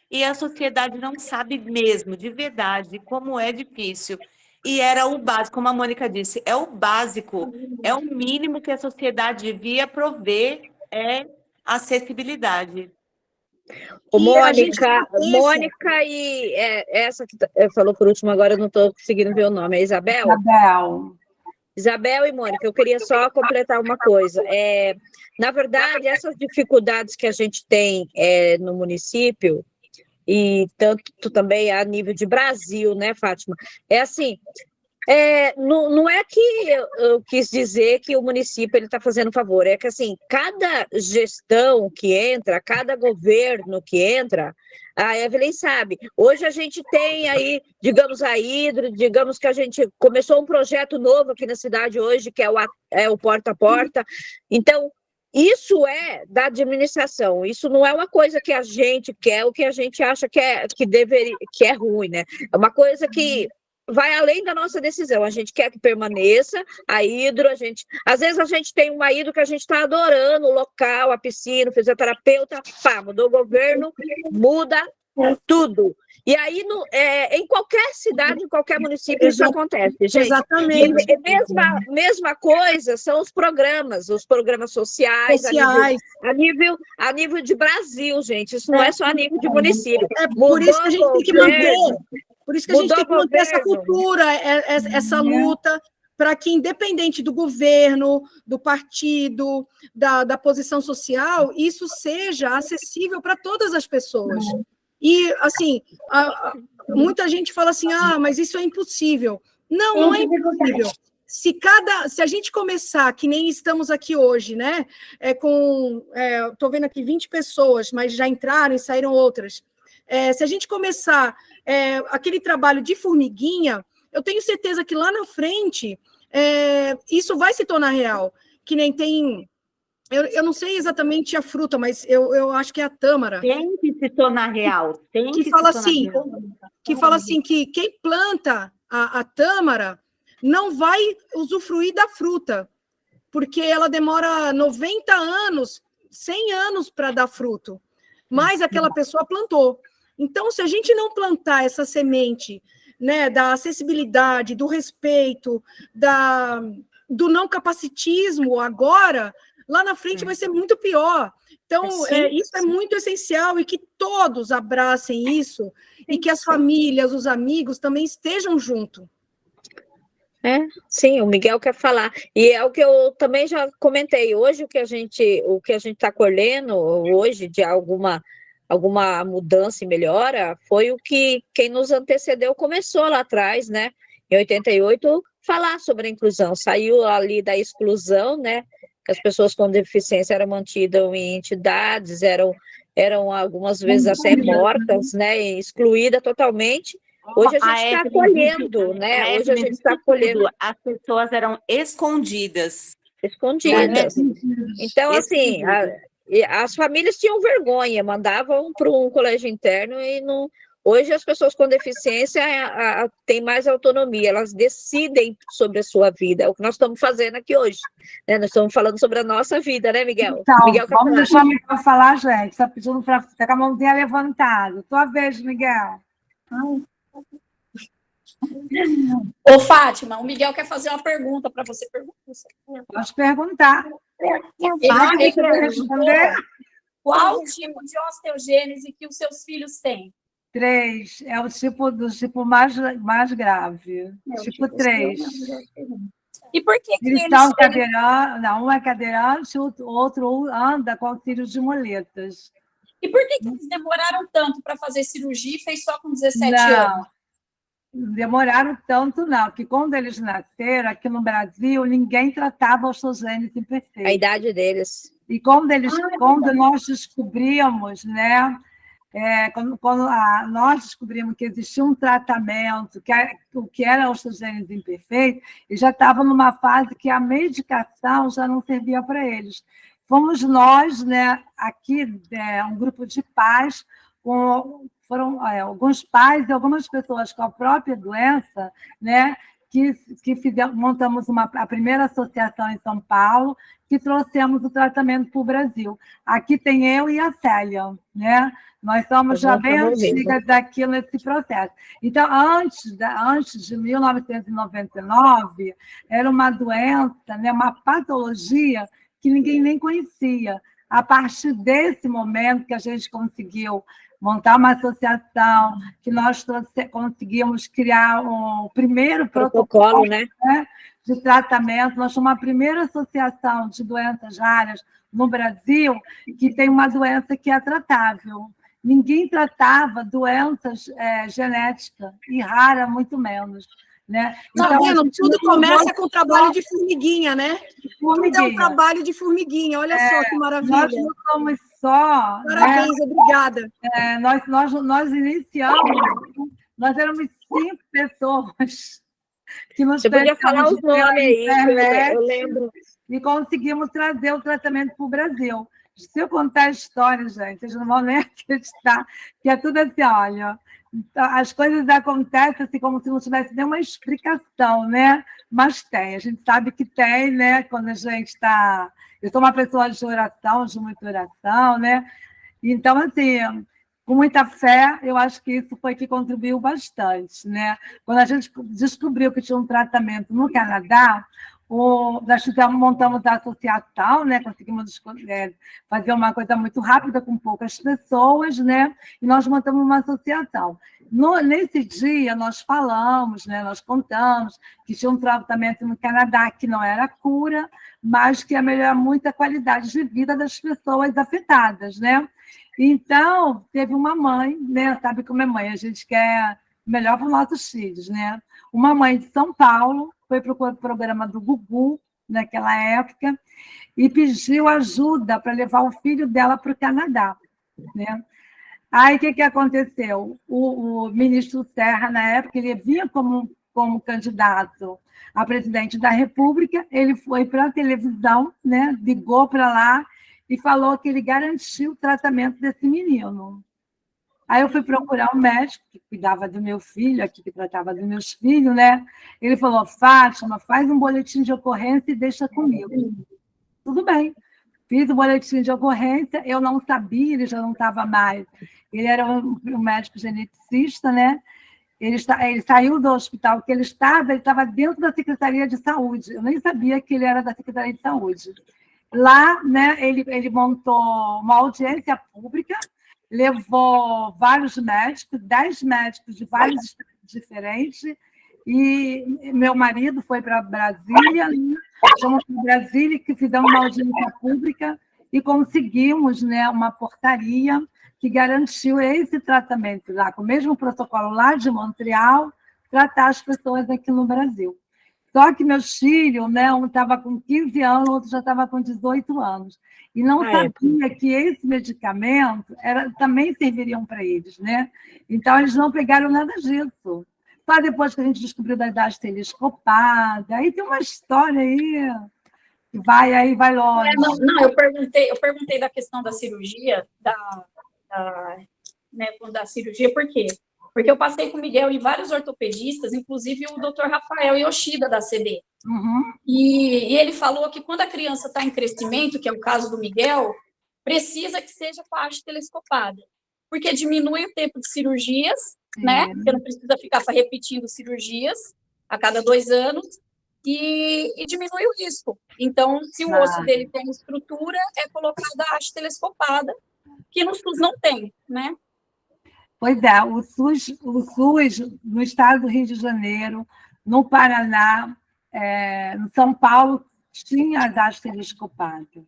E a sociedade não sabe mesmo, de verdade, como é difícil. E era o básico, como a Mônica disse, é o básico, é o mínimo que a sociedade devia prover, é acessibilidade. Mônica e essa que falou por último, agora eu não estou conseguindo ver o nome, é Isabel? Isabel e Mônica, eu queria só completar uma coisa. Na verdade, essas dificuldades que a gente tem no município, e tanto também a nível de Brasil, né, Fátima? Assim, não é que eu quis dizer que o município está fazendo favor, é que assim, cada gestão que entra, cada governo que entra, a Evelyn sabe, hoje a gente tem aí, digamos, a Hidro, digamos que a gente começou um projeto novo aqui na cidade hoje, que é o Porta a Porta, então isso é da administração, isso não é uma coisa que a gente quer, o que a gente acha que deveria, que é ruim, né? É uma coisa que vai além da nossa decisão. A gente quer que permaneça a hidro, às vezes a gente tem uma hidro que a gente está adorando, o local, a piscina, o fisioterapeuta, pá, mudou o governo, muda tudo. E aí, em qualquer cidade, em qualquer município, isso acontece, gente. Exatamente. E mesma coisa são os programas sociais. A nível de Brasil, gente. Isso não é só a nível de município. Por isso que a gente tem que manter. Por isso que a gente tem que manter essa cultura, essa luta, para que, independente do governo, do partido, da posição social, isso seja acessível para todas as pessoas. E, assim, muita gente fala assim, mas isso é impossível. Não, não é impossível. Se a gente começar, que nem estamos aqui hoje, né? Estou vendo aqui 20 pessoas, mas já entraram e saíram outras. Se a gente começar aquele trabalho de formiguinha, eu tenho certeza que lá na frente isso vai se tornar real. Que nem tem... Eu não sei exatamente a fruta, mas eu acho que é a tâmara. Tem que se tornar real. Que fala assim que quem planta a tâmara não vai usufruir da fruta, porque ela demora 90 anos, 100 anos para dar fruto, mas aquela pessoa plantou. Então, se a gente não plantar essa semente, né, da acessibilidade, do respeito, do não capacitismo agora, lá na frente vai ser muito pior. Então, isso é muito essencial e que todos abracem isso e que as famílias, os amigos também estejam juntos. Sim, o Miguel quer falar. E é o que eu também já comentei. Hoje, o que a gente está colhendo hoje de alguma mudança e melhora foi o que quem nos antecedeu começou lá atrás, né? Em 88, falar sobre a inclusão. Saiu ali da exclusão, né? Que as pessoas com deficiência eram mantidas em entidades, eram algumas vezes até mortas, né? Excluídas totalmente. Hoje a gente está colhendo, né? Hoje a gente está colhendo. As pessoas eram escondidas. Escondidas. Então, assim, as famílias tinham vergonha, mandavam para um colégio interno e não. Hoje as pessoas com deficiência têm mais autonomia, elas decidem sobre a sua vida. É o que nós estamos fazendo aqui hoje. Né? Nós estamos falando sobre a nossa vida, né, Miguel? Então, Miguel vamos deixar o Miguel falar, gente. Está pedindo para ficar com a mãozinha levantada. Tua vez, Miguel. Ô, Fátima, o Miguel quer fazer uma pergunta para você. Pode perguntar. Ele responder. Qual tipo de osteogênese que os seus filhos têm? 3, é o tipo mais grave. Tipo 3. E por que eles estão cadeirante? Um é cadeirante, o outro anda com auxílio de muletas. E por que eles demoraram tanto para fazer cirurgia e fez só com 17 anos? Não demoraram tanto, não, que quando eles nasceram, aqui no Brasil, ninguém tratava osteogênese imperfeita. A idade deles. E quando nós descobrimos, né? Quando nós descobrimos que existia um tratamento, o que era a osteogênese imperfeita, e já estava numa fase que a medicação já não servia para eles. Fomos nós, né, aqui, um grupo de pais, foram alguns pais e algumas pessoas com a própria doença, né, que montamos a primeira associação em São Paulo, que trouxemos o tratamento para o Brasil. Aqui tem eu e a Célia, né? Nós somos já bem antigas daqui nesse processo. Então, antes de 1999, era uma doença, né, uma patologia que ninguém nem conhecia. A partir desse momento que a gente conseguiu montar uma associação, que nós conseguimos criar o primeiro protocolo, né, de tratamento. Nós somos a primeira associação de doenças raras no Brasil que tem uma doença que é tratável. Ninguém tratava doenças genéticas, e rara muito menos. Né? Então, tudo começa com o trabalho de formiguinha, né? Tudo é um trabalho de formiguinha, olha só que maravilha. Nós não somos só... Parabéns, né? Obrigada. Nós iniciamos, nós éramos 5 pessoas que nos Você podia falar os pela nomes aí, que internet eu lembro. e conseguimos trazer o tratamento para o Brasil. Se eu contar a história, gente, vocês não vão nem acreditar, que é tudo assim, olha, as coisas acontecem assim, como se não tivesse nenhuma explicação, né? Mas tem, a gente sabe que tem, né? Quando a gente está... Eu sou uma pessoa de oração, de muita oração, né? Então, assim, com muita fé, eu acho que isso foi que contribuiu bastante, né? Quando a gente descobriu que tinha um tratamento no Canadá, nós montamos a associação, né? Conseguimos fazer uma coisa muito rápida com poucas pessoas, né? E nós montamos uma associação. Nesse dia, nós falamos, né? Nós contamos que tinha um tratamento no Canadá que não era cura, mas que ia melhorar muito a qualidade de vida das pessoas afetadas, né? Então, teve uma mãe, né? Sabe como é mãe, a gente quer melhor para os nossos filhos, né? Uma mãe de São Paulo foi para o programa do Gugu, naquela época, e pediu ajuda para levar o filho dela para o Canadá, né? Aí, o que aconteceu? O ministro Serra, na época, ele vinha como candidato a presidente da República, ele foi para a televisão, né? Ligou para lá e falou que ele garantiu o tratamento desse menino. Aí eu fui procurar um médico que cuidava do meu filho, aqui que tratava dos meus filhos, né? Ele falou, Fátima, faz um boletim de ocorrência e deixa comigo. Tudo bem. Fiz o boletim de ocorrência, eu não sabia, ele já não estava mais. Ele era um médico geneticista, né? Ele saiu do hospital que ele estava dentro da Secretaria de Saúde. Eu nem sabia que ele era da Secretaria de Saúde. Lá, né, ele montou uma audiência pública, levou vários médicos, 10 médicos de vários estados diferentes, e meu marido foi para Brasília, fomos para Brasília, que fizemos uma audiência pública e conseguimos, né, uma portaria que garantiu esse tratamento lá, com o mesmo protocolo lá de Montreal, tratar as pessoas aqui no Brasil. Só que meus filhos, né, um estava com 15 anos, o outro já estava com 18 anos. E não sabia que esse medicamento também serviriam para eles, né? Então, eles não pegaram nada disso. Só depois que a gente descobriu da idade telescopada. Aí tem uma história aí que vai longe. Eu perguntei da questão da cirurgia, da cirurgia, por quê? Porque eu passei com o Miguel em vários ortopedistas, inclusive o Dr. Rafael Yoshida, da CD. Uhum. E ele falou que quando a criança está em crescimento, que é o caso do Miguel, precisa que seja com a haste telescopada, porque diminui o tempo de cirurgias, né? Você não precisa ficar repetindo cirurgias a cada 2 anos, e diminui o risco. Então, se o osso dele tem estrutura, é colocada a haste telescopada, que no SUS não tem, né? Pois é, o SUS no estado do Rio de Janeiro, no Paraná, no São Paulo, tinha as hastes telescopadas.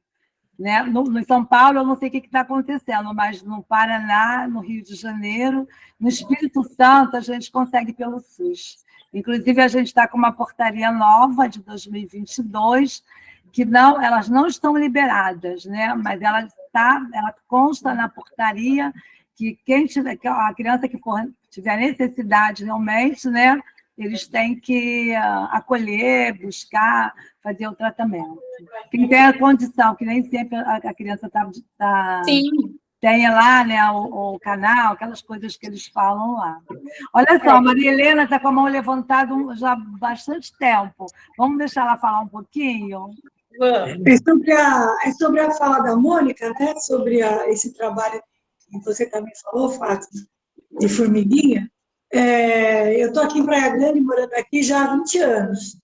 Né? No São Paulo, eu não sei o que está acontecendo, mas no Paraná, no Rio de Janeiro, no Espírito Santo, a gente consegue pelo SUS. Inclusive, a gente está com uma portaria nova de 2022, que elas não estão liberadas, né? Mas ela consta na portaria que a criança que tiver necessidade realmente, né? Eles têm que acolher, buscar, fazer o tratamento. Quem tem a condição, que nem sempre a criança tenha lá, né, o canal, aquelas coisas que eles falam lá. Olha só, a Maria Helena está com a mão levantada já há bastante tempo. Vamos deixar ela falar um pouquinho? É sobre a fala da Mônica, né? Sobre esse trabalho que você também falou, Fátima, de formiguinha. Eu estou aqui em Praia Grande, morando aqui já há 20 anos.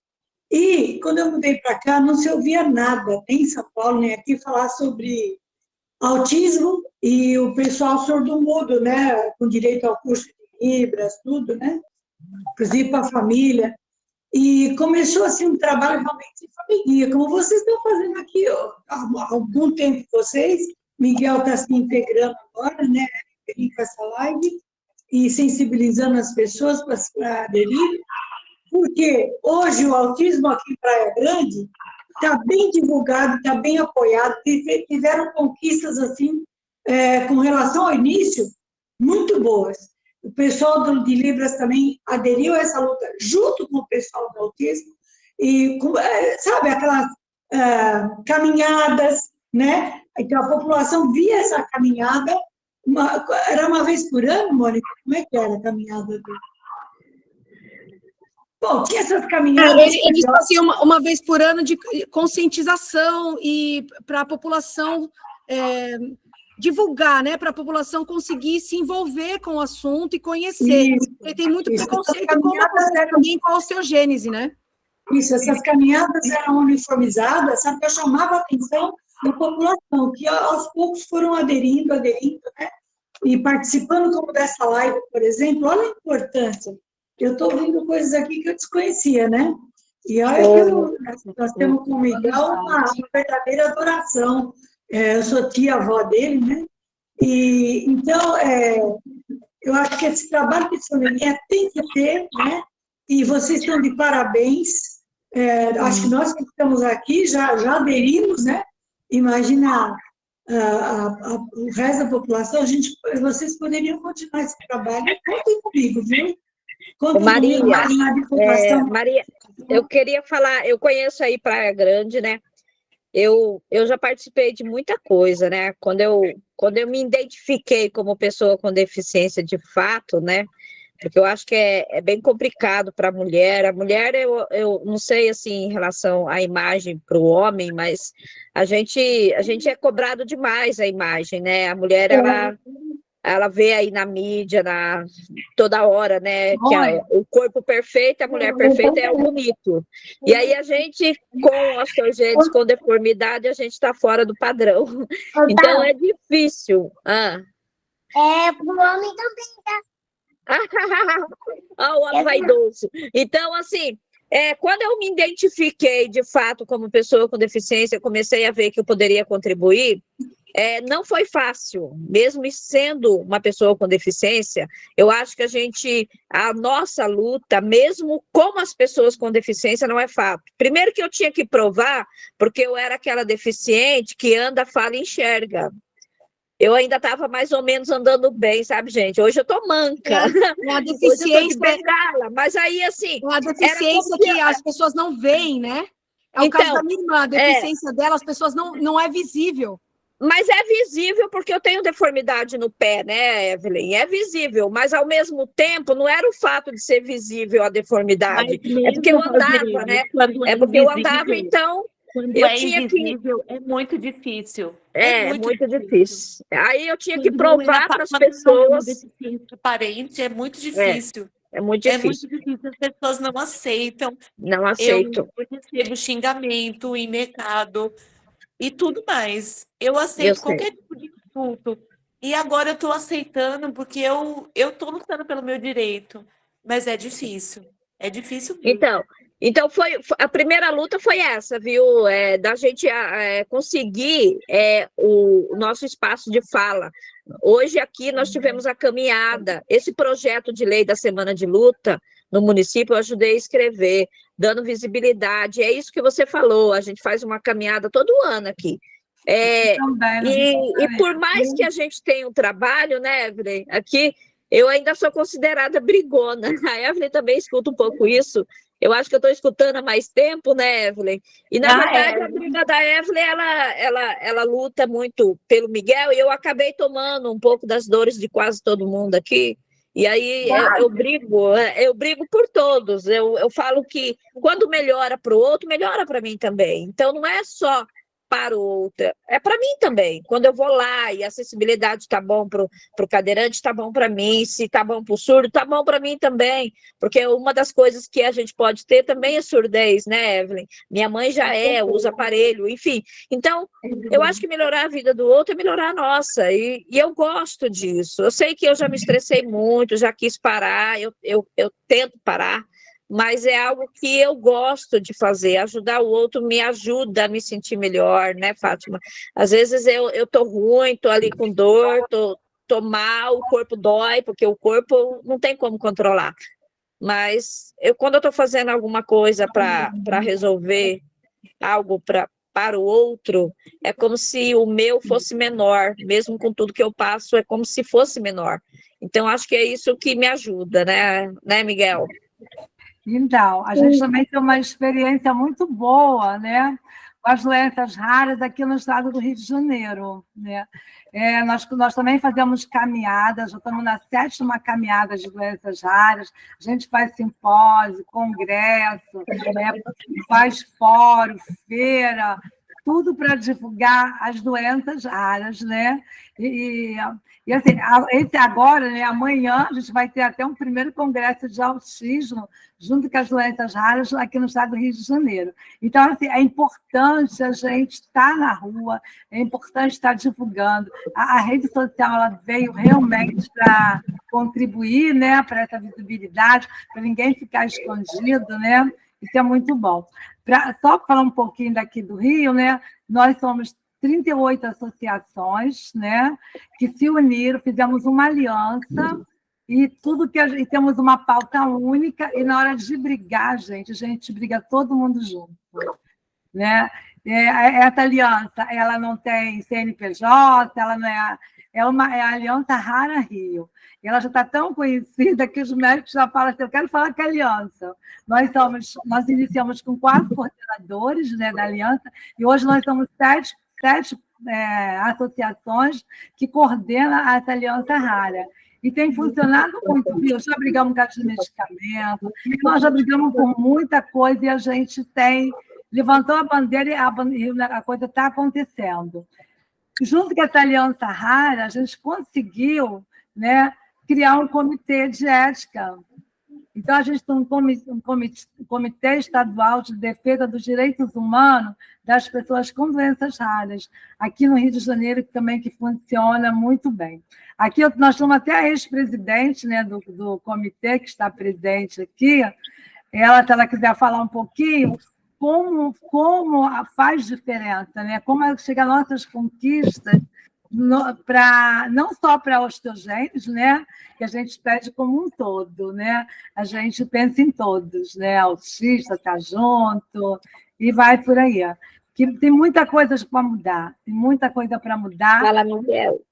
E, quando eu mudei para cá, não se ouvia nada, nem em São Paulo, nem aqui, falar sobre autismo e o pessoal surdo-mudo, né? Com direito ao curso de Libras, tudo, né? Inclusive para a família. E começou assim um trabalho realmente de família, como vocês estão fazendo aqui há algum tempo, vocês. Miguel está se integrando agora, né? Com essa live e sensibilizando as pessoas para aderir, porque hoje o autismo aqui em Praia Grande está bem divulgado, está bem apoiado, tiveram conquistas assim, com relação ao início, muito boas. o pessoal de Libras também aderiu a essa luta junto com o pessoal do autismo, e, sabe, aquelas caminhadas, né? Então, a população via essa caminhada, era uma vez por ano, Mônica? Como é que era a caminhada? Bom, tinha essas caminhadas... Eles faziam uma vez por ano de conscientização e para a população divulgar, né? Para a população conseguir se envolver com o assunto e conhecer. Porque tem muito preconceito também com a osteogênese, né? Isso, essas caminhadas eram uniformizadas, sabe, que eu chamava a atenção da população, que aos poucos foram aderindo, né? E participando como dessa live, por exemplo, olha a importância. Eu estou ouvindo coisas aqui que eu desconhecia, né? E olha que nós temos com o Miguel uma verdadeira adoração. Eu sou tia-avó dele, né? E, então, eu acho que esse trabalho de família tem que ter, né? E vocês estão de parabéns. Acho que nós que estamos aqui já aderimos, né? Imagina o resto da população, vocês poderiam continuar esse trabalho. Contem comigo, viu? Maria, Maria, eu queria falar, eu conheço aí Praia Grande, né? Eu já participei de muita coisa, né? Quando eu me identifiquei como pessoa com deficiência de fato, né? Porque eu acho que é bem complicado para a mulher. A mulher, eu não sei, assim, em relação à imagem para o homem, mas a gente é cobrado demais a imagem, né? A mulher, ela vê aí na mídia, toda hora, né? Que o corpo perfeito, a mulher perfeita é o bonito. E aí a gente, com osteogênese, com deformidade, a gente está fora do padrão. Então é difícil. Para o homem também, tá? O homem vaidoso. Então, assim, quando eu me identifiquei, de fato, como pessoa com deficiência, eu comecei a ver que eu poderia contribuir. Não foi fácil, mesmo sendo uma pessoa com deficiência, eu acho que a nossa luta, mesmo como as pessoas com deficiência, não é fácil. Primeiro que eu tinha que provar, porque eu era aquela deficiente que anda, fala e enxerga. Eu ainda estava mais ou menos andando bem, sabe, gente? Hoje eu tô manca. A deficiência... Mas aí, assim... A deficiência que as pessoas não veem, né? É o caso da minha irmã, a deficiência dela, as pessoas não é visível. Mas é visível porque eu tenho deformidade no pé, né, Evelyn? É visível, mas ao mesmo tempo não era o fato de ser visível a deformidade. É porque eu andava, né? É porque eu andava, então... Quando eu é tinha invisível, é muito difícil. É muito difícil. Aí eu tinha que provar para as pessoas... deficiência aparente, é muito difícil. É muito difícil. É muito difícil, as pessoas não aceitam. Não aceitam. Eu recebo xingamento em mercado e tudo mais. Eu aceito qualquer tipo de insulto. E agora eu estou aceitando porque eu estou lutando pelo meu direito. Mas é difícil. É difícil mesmo. Então a primeira luta foi essa, viu? Da gente conseguir o nosso espaço de fala. Hoje aqui nós tivemos a caminhada. Esse projeto de lei da Semana de Luta no município eu ajudei a escrever, dando visibilidade. É isso que você falou, a gente faz uma caminhada todo ano aqui. E por mais que a gente tenha um trabalho, né, Evelyn, aqui eu ainda sou considerada brigona. A Evelyn também escuta um pouco isso. Eu acho que eu estou escutando há mais tempo, né, Evelyn? E, na verdade, a briga da Evelyn, ela luta muito pelo Miguel, e eu acabei tomando um pouco das dores de quase todo mundo aqui. E aí eu brigo por todos. Eu falo que quando melhora para o outro, melhora para mim também. Então, não é só para o outro, é para mim também. Quando eu vou lá e a acessibilidade está bom para o cadeirante, está bom para mim, se está bom para o surdo, está bom para mim também, porque uma das coisas que a gente pode ter também é surdez, né, Evelyn? Minha mãe já usa aparelho, enfim. Então, eu acho que melhorar a vida do outro é melhorar a nossa, e eu gosto disso. Eu sei que eu já me estressei muito, já quis parar, eu tento parar, mas é algo que eu gosto de fazer, ajudar o outro me ajuda a me sentir melhor, né, Fátima? Às vezes eu tô ruim, tô ali com dor, tô mal, o corpo dói, porque o corpo não tem como controlar. Mas quando eu tô fazendo alguma coisa para resolver algo para o outro, é como se o meu fosse menor, mesmo com tudo que eu passo, é como se fosse menor. Então, acho que é isso que me ajuda, né, Miguel? Então, a gente também tem uma experiência muito boa, né, com as doenças raras aqui no estado do Rio de Janeiro, né? Nós também fazemos caminhadas, já estamos na 7ª caminhada de doenças raras, a gente faz simpósio, congresso, faz fórum, feira, tudo para divulgar as doenças raras, né? E assim, esse agora, né, amanhã, a gente vai ter até um primeiro congresso de autismo, junto com as doenças raras, aqui no estado do Rio de Janeiro. Então, assim, é importante a gente estar na rua, é importante estar divulgando. A rede social ela veio realmente para contribuir, né, para essa visibilidade, para ninguém ficar escondido, né? Isso é muito bom. Só falar um pouquinho daqui do Rio, né? Nós somos 38 associações, né, que se uniram, fizemos uma aliança e e temos uma pauta única, e na hora de brigar, a gente briga todo mundo junto, né? Essa aliança, ela não tem CNPJ, ela não é a Aliança Rara Rio. Ela já está tão conhecida que os médicos já falam assim, eu quero falar com a aliança. Nós iniciamos com 4 coordenadores, né, da aliança, e hoje nós somos 7 associações que coordenam essa aliança rara. E tem funcionado muito, viu? Já brigamos com os medicamentos, nós já brigamos por muita coisa e a gente levantou a bandeira e a coisa está acontecendo. Junto com essa aliança rara, a gente conseguiu, né, criar um comitê de ética. Então, a gente tem um comitê estadual de defesa dos direitos humanos das pessoas com doenças raras, aqui no Rio de Janeiro, também que funciona muito bem. Aqui nós temos até a ex-presidente, né, do comitê, que está presente aqui, se ela quiser falar um pouquinho, como faz diferença, né? Como chega nossas conquistas, não só para a osteogênese, né? Que a gente pede como um todo, né? A gente pensa em todos, né? Autista está junto e vai por aí. Que tem muita coisa para mudar, tem muita coisa para mudar. Fala, Miguel.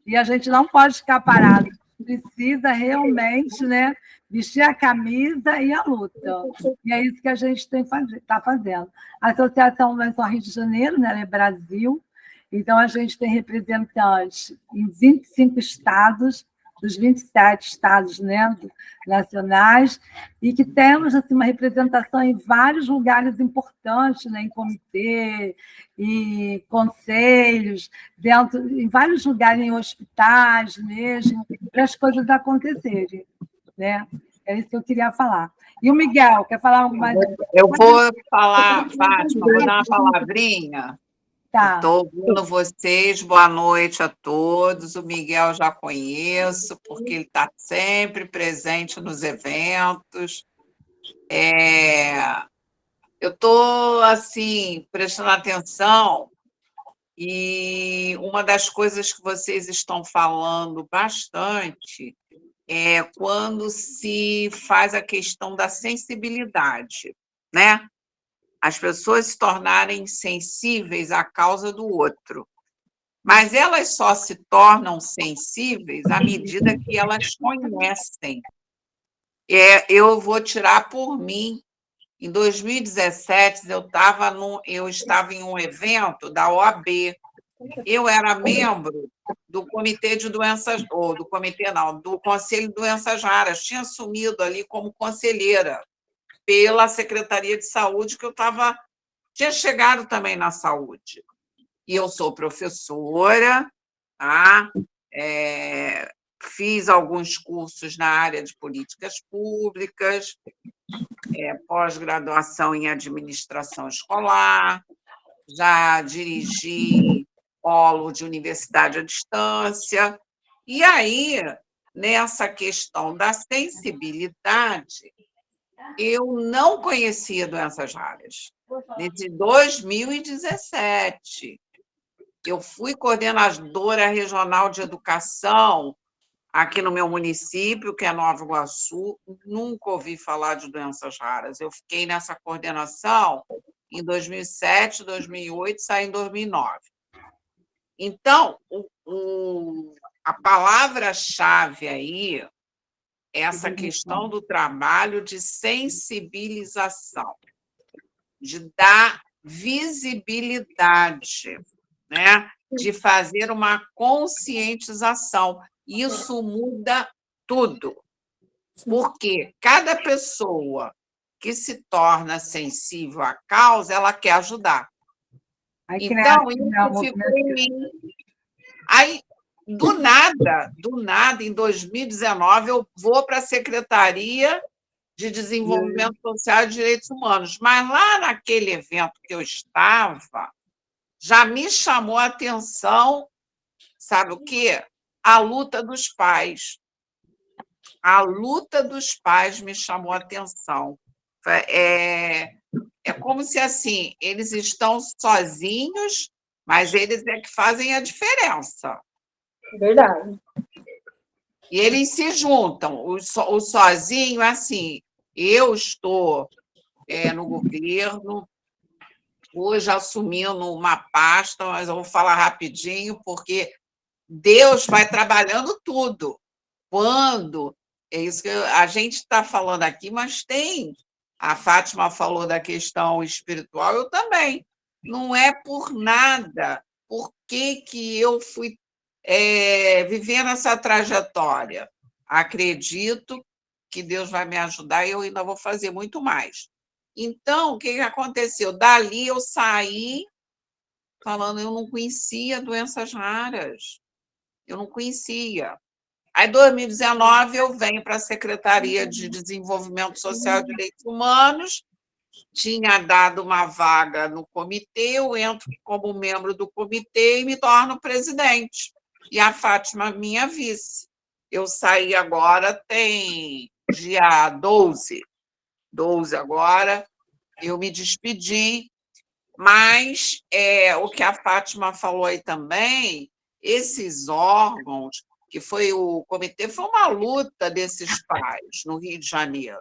E a gente não pode ficar parado, precisa realmente, né, vestir a camisa e a luta. E é isso que a gente está fazendo. A associação não é só Rio de Janeiro, né, ela é Brasil, então a gente tem representantes em 25 estados, dos 27 estados, né, nacionais, e que temos assim, uma representação em vários lugares importantes, né, em comitê, em conselhos, em vários lugares, em hospitais mesmo, para as coisas acontecerem. Né? É isso que eu queria falar. E o Miguel, quer falar alguma coisa? Eu vou falar, Fátima, vou dar uma palavrinha. Tá. Estou ouvindo vocês, boa noite a todos. O Miguel já conheço, porque ele está sempre presente nos eventos. Eu estou, assim, prestando atenção, e uma das coisas que vocês estão falando bastante é quando se faz a questão da sensibilidade, né? As pessoas se tornarem sensíveis à causa do outro. Mas elas só se tornam sensíveis à medida que elas conhecem. Eu vou tirar por mim. Em 2017, eu estava em um evento da OAB. Eu era membro do Comitê de Doenças, ou do Comitê não, do Conselho de Doenças Raras. Tinha assumido ali como conselheira pela Secretaria de Saúde, que tinha chegado também na saúde. E eu sou professora, tá? Fiz alguns cursos na área de políticas públicas, pós-graduação em administração escolar, já dirigi polo de universidade à distância. E aí, nessa questão da sensibilidade, eu não conhecia doenças raras. Desde 2017, eu fui coordenadora regional de educação aqui no meu município, que é Nova Iguaçu. Nunca ouvi falar de doenças raras. Eu fiquei nessa coordenação em 2007, 2008, saí em 2009. Então, a palavra-chave aí é essa questão do trabalho de sensibilização, de dar visibilidade, né? De fazer uma conscientização. Isso muda tudo, porque cada pessoa que se torna sensível à causa, ela quer ajudar. Então, isso ficou em mim. Aí, do nada, em 2019, eu vou para a Secretaria de Desenvolvimento Social e Direitos Humanos. Mas lá naquele evento que eu estava, já me chamou a atenção, sabe o quê? A luta dos pais. A luta dos pais me chamou a atenção. É como se, assim, eles estão sozinhos, mas eles é que fazem a diferença. Verdade. E eles se juntam. O sozinho, assim, eu estou no governo, hoje assumindo uma pasta, mas eu vou falar rapidinho, porque Deus vai trabalhando tudo. Quando, é isso que a gente está falando aqui, mas tem. A Fátima falou da questão espiritual, eu também. Não é por nada. Por que eu fui vivendo essa trajetória? Acredito que Deus vai me ajudar e eu ainda vou fazer muito mais. Então, o que aconteceu? Dali eu saí falando, eu não conhecia doenças raras. Eu não conhecia. Aí, em 2019, eu venho para a Secretaria de Desenvolvimento Social e Direitos Humanos, tinha dado uma vaga no comitê, eu entro como membro do comitê e me torno presidente. E a Fátima, minha vice. Eu saí agora, tem dia 12 agora, eu me despedi, mas o que a Fátima falou aí também, esses órgãos, que foi o comitê, foi uma luta desses pais no Rio de Janeiro.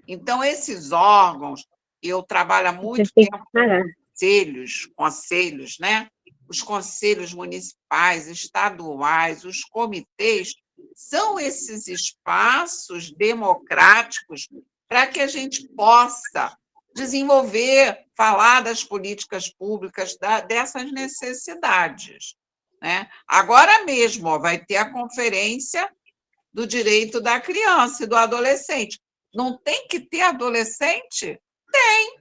Então, esses órgãos, eu trabalho há muito tempo com conselhos, né? Os conselhos municipais, estaduais, os comitês, são esses espaços democráticos para que a gente possa desenvolver, falar das políticas públicas, dessas necessidades. Né? Agora mesmo, vai ter a conferência do direito da criança e do adolescente. Não tem que ter adolescente? Tem.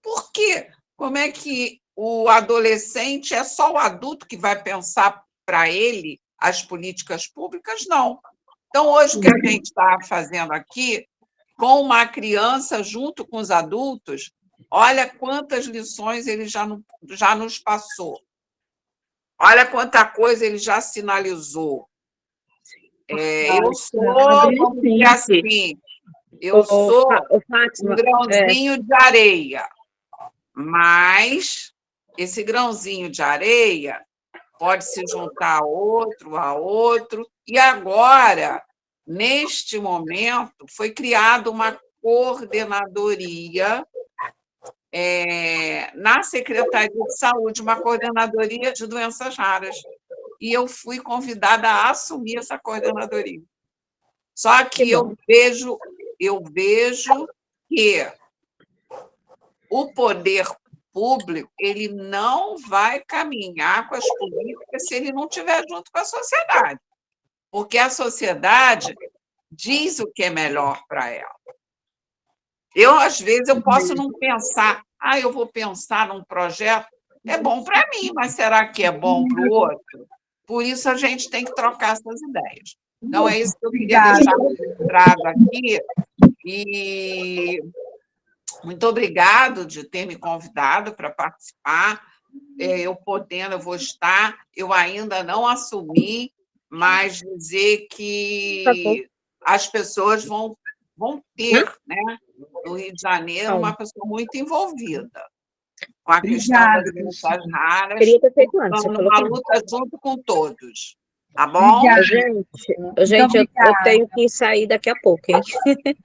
Por quê? Como é que o adolescente é só o adulto que vai pensar para ele as políticas públicas? Não. Então, hoje, o que a gente está fazendo aqui, com uma criança junto com os adultos, olha quantas lições ele já nos passou. Olha quanta coisa ele já sinalizou. Eu sou, vamos dizer assim, eu sou um grãozinho de areia, mas esse grãozinho de areia pode se juntar a outro, e agora, neste momento, foi criada uma coordenadoria na Secretaria de Saúde, uma coordenadoria de doenças raras. E eu fui convidada a assumir essa coordenadoria. Só que eu vejo que o poder público ele não vai caminhar com as políticas se ele não estiver junto com a sociedade. Porque a sociedade diz o que é melhor para ela. Às vezes, eu posso não pensar, eu vou pensar num projeto, é bom para mim, mas será que é bom para o outro? Por isso, a gente tem que trocar essas ideias. Então, é isso que eu queria deixar registrado aqui. E muito obrigado de ter me convidado para participar. Eu vou estar, eu ainda não assumi, mas dizer que as pessoas vão ter, né, no Rio de Janeiro, uma pessoa muito envolvida com a questão das doenças raras, uma luta junto com todos. Tá bom? Gente, eu tenho que sair daqui a pouco, hein?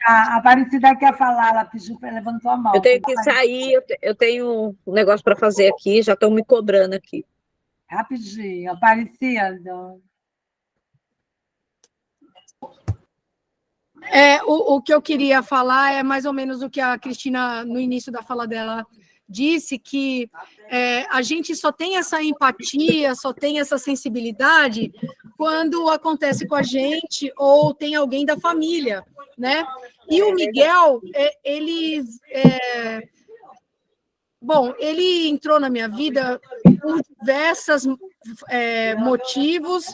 A Aparecida quer falar, ela levantou a mão. Eu tenho que sair, eu tenho um negócio para fazer aqui, já estão me cobrando aqui. Rapidinho, Aparecida. O que eu queria falar é mais ou menos o que a Cristina, no início da fala dela, disse, que a gente só tem essa empatia, só tem essa sensibilidade quando acontece com a gente ou tem alguém da família, né? E o Miguel, ele entrou na minha vida por diversos motivos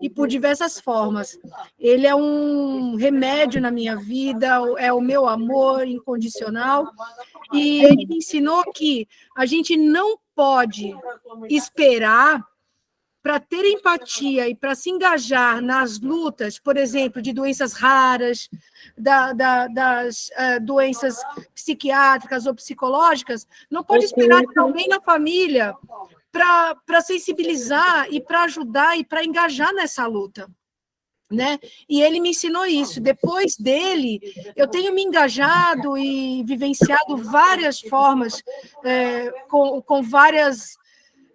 e por diversas formas. Ele é um remédio na minha vida, é o meu amor incondicional, e ele me ensinou que a gente não pode esperar para ter empatia e para se engajar nas lutas, por exemplo, de doenças raras, das doenças psiquiátricas ou psicológicas, não pode esperar ter alguém na família para sensibilizar e para ajudar e para engajar nessa luta, né? E ele me ensinou isso. Depois dele, eu tenho me engajado e vivenciado várias formas, com várias...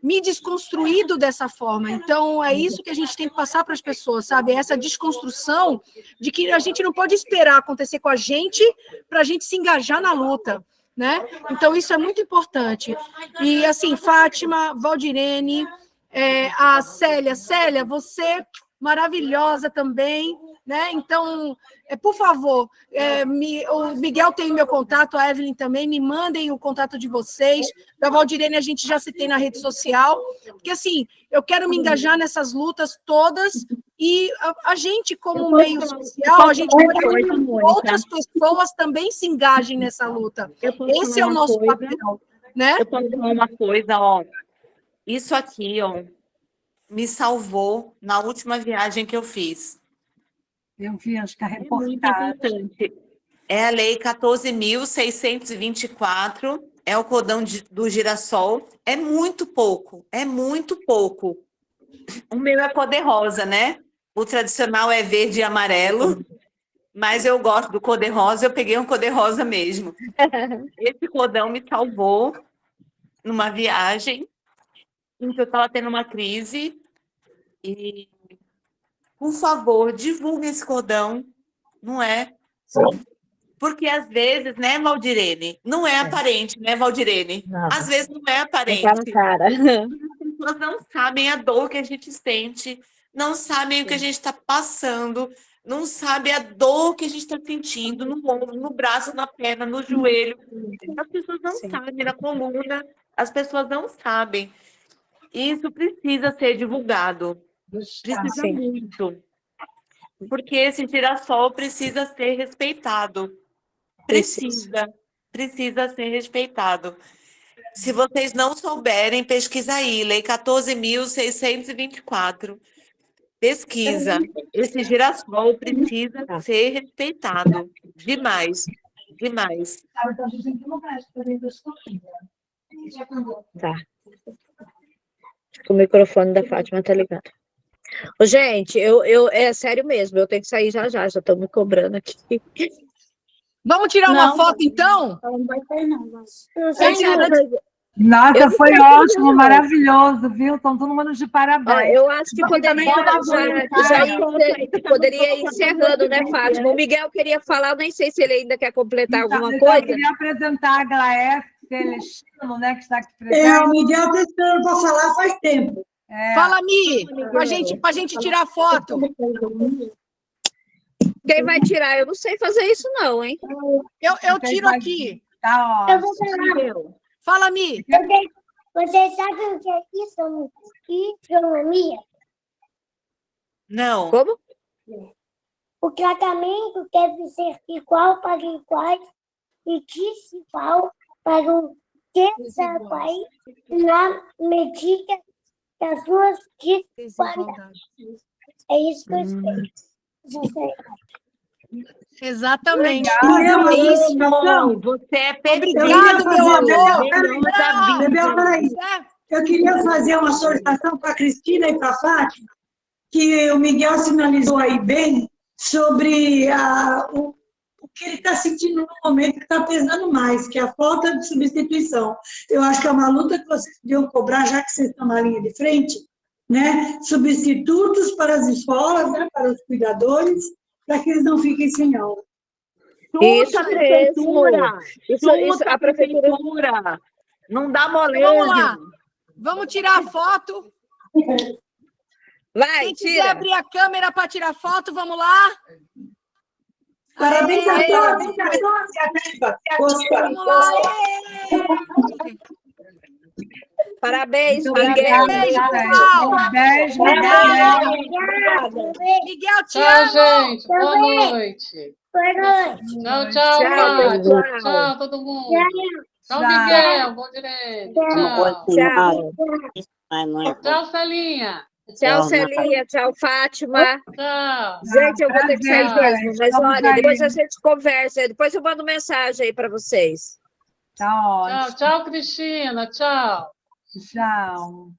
me desconstruído dessa forma. Então, é isso que a gente tem que passar para as pessoas, sabe? Essa desconstrução de que a gente não pode esperar acontecer com a gente para a gente se engajar na luta, né? Então, isso é muito importante. E, assim, Fátima, Valdirene, a Célia, você maravilhosa também, né? Então, por favor, o Miguel tem o meu contato, a Evelyn também, me mandem o contato de vocês. Da Valdirene a gente já se tem na rede social, porque assim, eu quero me engajar nessas lutas todas e a gente, como meio social, a gente pode fazer com que outras pessoas também se engajem nessa luta. Esse é o nosso papel, né? Eu posso falar uma coisa, ó. Isso aqui, ó, me salvou na última viagem que eu fiz. Eu vi, acho que a É muito reportagem. importante. É a Lei 14.624, é o cordão do girassol. É muito pouco, é muito pouco. O meu é cor-de-rosa, né? O tradicional é verde e amarelo, mas eu gosto do cor-de-rosa, eu peguei um cor-de-rosa mesmo. Esse cordão me salvou numa viagem em que eu estava tendo uma crise e, por favor, divulgue esse cordão, não é? Porque às vezes, né, Valdirene? Não é aparente, né, Valdirene? Não. Às vezes não é aparente. Tá na cara. As pessoas não sabem a dor que a gente sente, não sabem o que a gente está passando, não sabem a dor que a gente está sentindo no ombro, no braço, na perna, no joelho. As pessoas não sabem, na coluna, as pessoas não sabem. Isso precisa ser divulgado. Precisa muito. Porque esse girassol precisa ser respeitado. Precisa ser respeitado. Se vocês não souberem, pesquisa aí, Lei 14.624. Pesquisa. Esse girassol precisa ser respeitado. Demais. Demais. Tá. O microfone da Fátima tá ligado. Ô, gente, é sério mesmo, eu tenho que sair já estão me cobrando aqui. Vamos tirar uma foto, então? Não vai sair, não. Mas... Nossa, foi ótimo, maravilhoso, viu? Estão todo mundo de parabéns. Eu acho que poderia ir encerrando, né, Fátima? O Miguel queria falar, nem sei se ele ainda quer completar alguma coisa. Eu queria apresentar a Glaé Celestino, né, que está aqui presente. O Miguel está esperando para falar faz tempo. Fala, Mi, para a gente tirar foto. Quem vai tirar? Eu não sei fazer isso, não, hein? Eu tiro aqui. Tá, ó. Eu vou falar. Fala, Mi. Vocês sabem o que é isomia? Não. Como? O tratamento deve ser igual para iguais e desigual para o desiguais na medida das suas desigualdades. É isso que eu espero. Exatamente. Você é perfeito. Obrigado, meu amor. Eu queria fazer uma solicitação para a Cristina e para a Fátima, que o Miguel sinalizou aí bem sobre o que ele está sentindo no momento que está pesando mais, que é a falta de substituição. Eu acho que é uma luta que vocês deviam cobrar, já que vocês estão na linha de frente, né? Substitutos para as escolas, né? Para os cuidadores, para que eles não fiquem sem aula. Isso Chuta, mesmo. prefeitura. Isso, Chuta, a prefeitura. prefeitura. Não dá Então, vamos lá. moleza. Vamos tirar a foto. Vai, Quem quiser tira. abrir a câmera para tirar foto, vamos lá. Parabéns a Aê! todos! Vamos lá. Aê! Parabéns, Muito Miguel. obrigada, Beijo, gente. pessoal. Beijo, Miguel. Miguel, te Tchau, amo. gente. Boa noite. Boa noite. Tchau, tchau, Tchau, Fátima. pessoal. Tchau, todo mundo. Tchau, Tchau. Miguel. Bom direito. Tchau. Tchau. Mas não é Tchau, Celinha. Tchau, Celinha. Tchau, Fátima. Tchau. Gente, eu vou ter que sair Prazer, mesmo. Mas estamos olha, depois aí. a gente conversa. Depois eu mando mensagem aí para vocês. Tá Tchau, ótimo. tchau, Cristina. Tchau. Tchau.